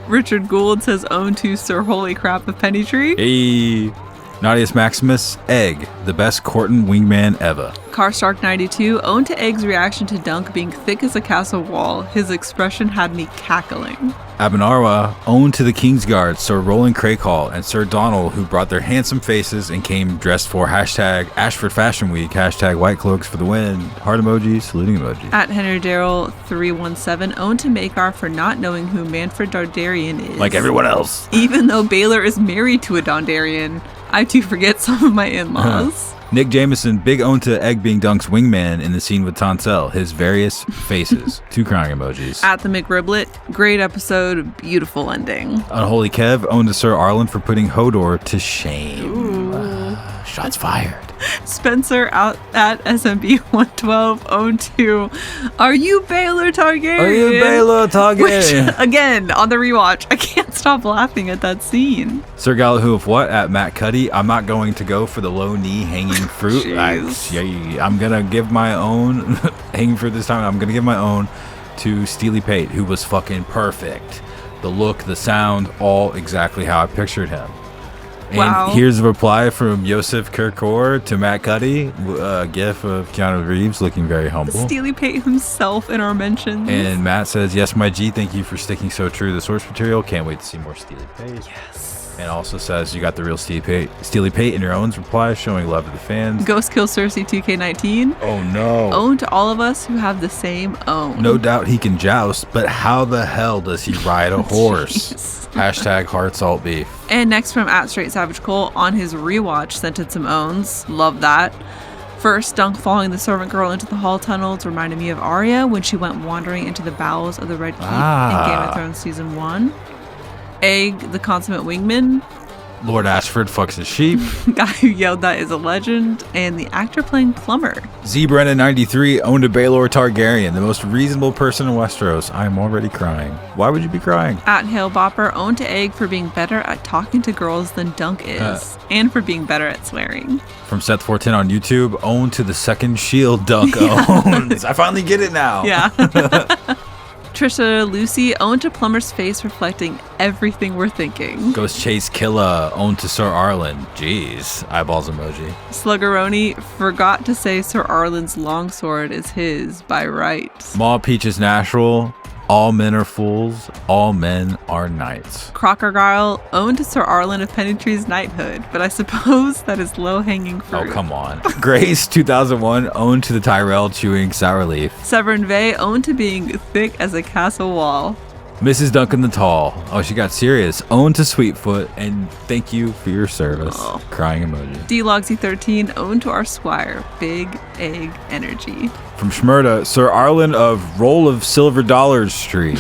Richard Gould says own to Sir Holy Crap of Pennytree. Hey. Naughtiest Maximus, Egg, the best Corton wingman ever. Carstark92 owned to Egg's reaction to Dunk being thick as a castle wall. His expression had me cackling. Abinarwa owned to the Kingsguard, Sir Roland Crakehall and Sir Donald, who brought their handsome faces and came dressed for hashtag Ashford Fashion Week, hashtag White Cloaks for the win, heart emoji, saluting emoji. At Henry Darrell 317 owned to Makar for not knowing who Manfred Dardarian is. Like everyone else. Even though Baylor is married to a Dondarian, I too forget some of my in-laws. Nick Jameson, big own to Egg being Dunk's wingman in the scene with Tansel, his various faces. 2 crying emojis. At the McRiblet, great episode, beautiful ending. Unholy Kev owned to Sir Arlen for putting Hodor to shame. Shots fired. Spencer out at SMB 112 owned to Are You Baylor Targaryen? Are you Baylor Targaryen? Which, again, on the rewatch, I can't stop laughing at that scene. Sir Galahoo of what? At Matt Cuddy, I'm not going to go for the low knee hanging fruit. I'm going to give my own hanging fruit this time. I'm going to give my own to Steely Pate, who was fucking perfect. The look, the sound, all exactly how I pictured him. And wow. Here's a reply from Yosef Kirkor to Matt Cuddy, a gif of Keanu Reeves looking very humble. Steely Pate himself in our mentions. And Matt says, yes, my G, thank you for sticking so true to the source material. Can't wait to see more Steely Pate. Yes. And also says, you got the real Steely Pate in your own reply, showing love to the fans. Ghost Kill Cersei 2K19. Oh, no. Own to all of us who have the same own. No doubt he can joust, but how the hell does he ride a horse? Hashtag hard salt beef. And next from at Straight Savage Cole on his rewatch sent in some owns. Love that. First, Dunk following the servant girl into the hall tunnels reminded me of Arya when she went wandering into the bowels of the Red Keep in Game of Thrones Season 1. Egg, the consummate wingman. Lord Ashford fucks his sheep. Guy who yelled that is a legend. And the actor playing Plumber. Z-Brennan93 owned a Baelor Targaryen, the most reasonable person in Westeros. I am already crying. Why would you be crying? At Hale Bopper owned to Egg for being better at talking to girls than Dunk is. And for being better at swearing. From Seth410 on YouTube, owned to the second shield Dunk owns. I finally get it now. Yeah. Trisha Lucy owned to Plumber's face reflecting everything we're thinking. Ghost Chase Killa owned to Sir Arlen. Jeez. Eyeballs emoji. Sluggeroni forgot to say Sir Arlen's longsword is his by right. Maw Peaches Natural. All men are fools. All men are knights. Crockergile owned to Sir Arlen of Pennytree's knighthood, but I suppose that is low-hanging fruit. Oh, come on. Grace 2001 owned to the Tyrell chewing sour leaf. Severin Vey owned to being thick as a castle wall. Mrs. Duncan the Tall. Oh, she got serious. Owned to Sweetfoot, and thank you for your service. Oh. Crying emoji. DLogsy13 owned to our squire. Big egg energy. From Schmurda, Sir Arlen of Roll of Silver Dollars Street.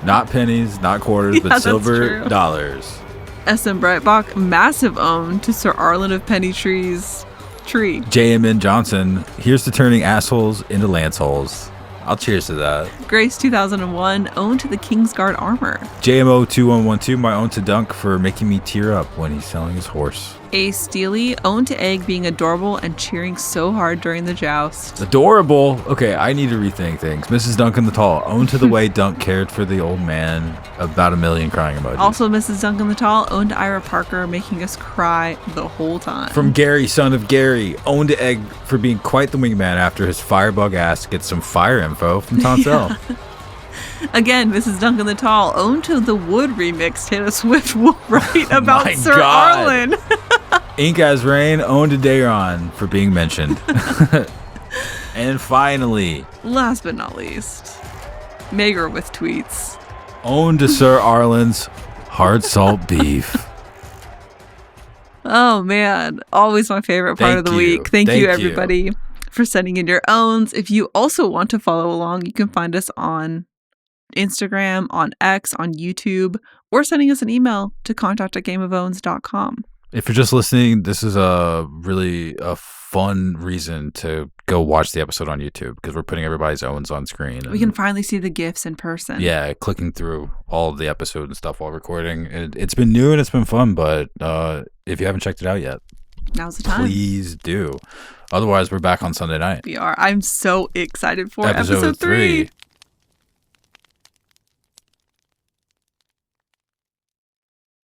Not pennies, not quarters, but silver dollars. SM Brightbach, massive own to Sir Arlen of Pennytree's tree. JMN Johnson, here's to turning assholes into lance holes. I'll cheers to that. Grace 2001 owned to the Kingsguard armor. JMO 2112, my own to Dunk for making me tear up when he's selling his horse. A Steely owned to Egg being adorable and cheering so hard during the joust. Adorable. Okay, I need to rethink things. Mrs. Duncan the Tall, owned to the way Dunk cared for the old man. About a million crying emojis. Also, Mrs. Duncan the Tall owned to Ira Parker, making us cry the whole time. From Gary, son of Gary, owned to Egg for being quite the wingman after his firebug ass gets some fire info from Tansel. Yeah. Again, Mrs. Duncan the Tall owned to the Wood remix Taylor Swift will write about Sir Arlen. Ink as Rain owned to Daeron for being mentioned. And finally, last but not least, Mager with tweets. Owned to Sir Arlen's hard salt beef. Oh man, always my favorite part of the week. Thank you everybody for sending in your owns. If you also want to follow along, you can find us on Instagram, on X, on YouTube, or sending us an email to contact@gameofowns.com. If you're just listening, this is a really fun reason to go watch the episode on YouTube because we're putting everybody's owns on screen. We can finally see the GIFs in person. Yeah, clicking through all of the episode and stuff while recording. It's been new and it's been fun, but if you haven't checked it out yet, now's the time. Please do. Otherwise, we're back on Sunday night. We are. I'm so excited for episode 3.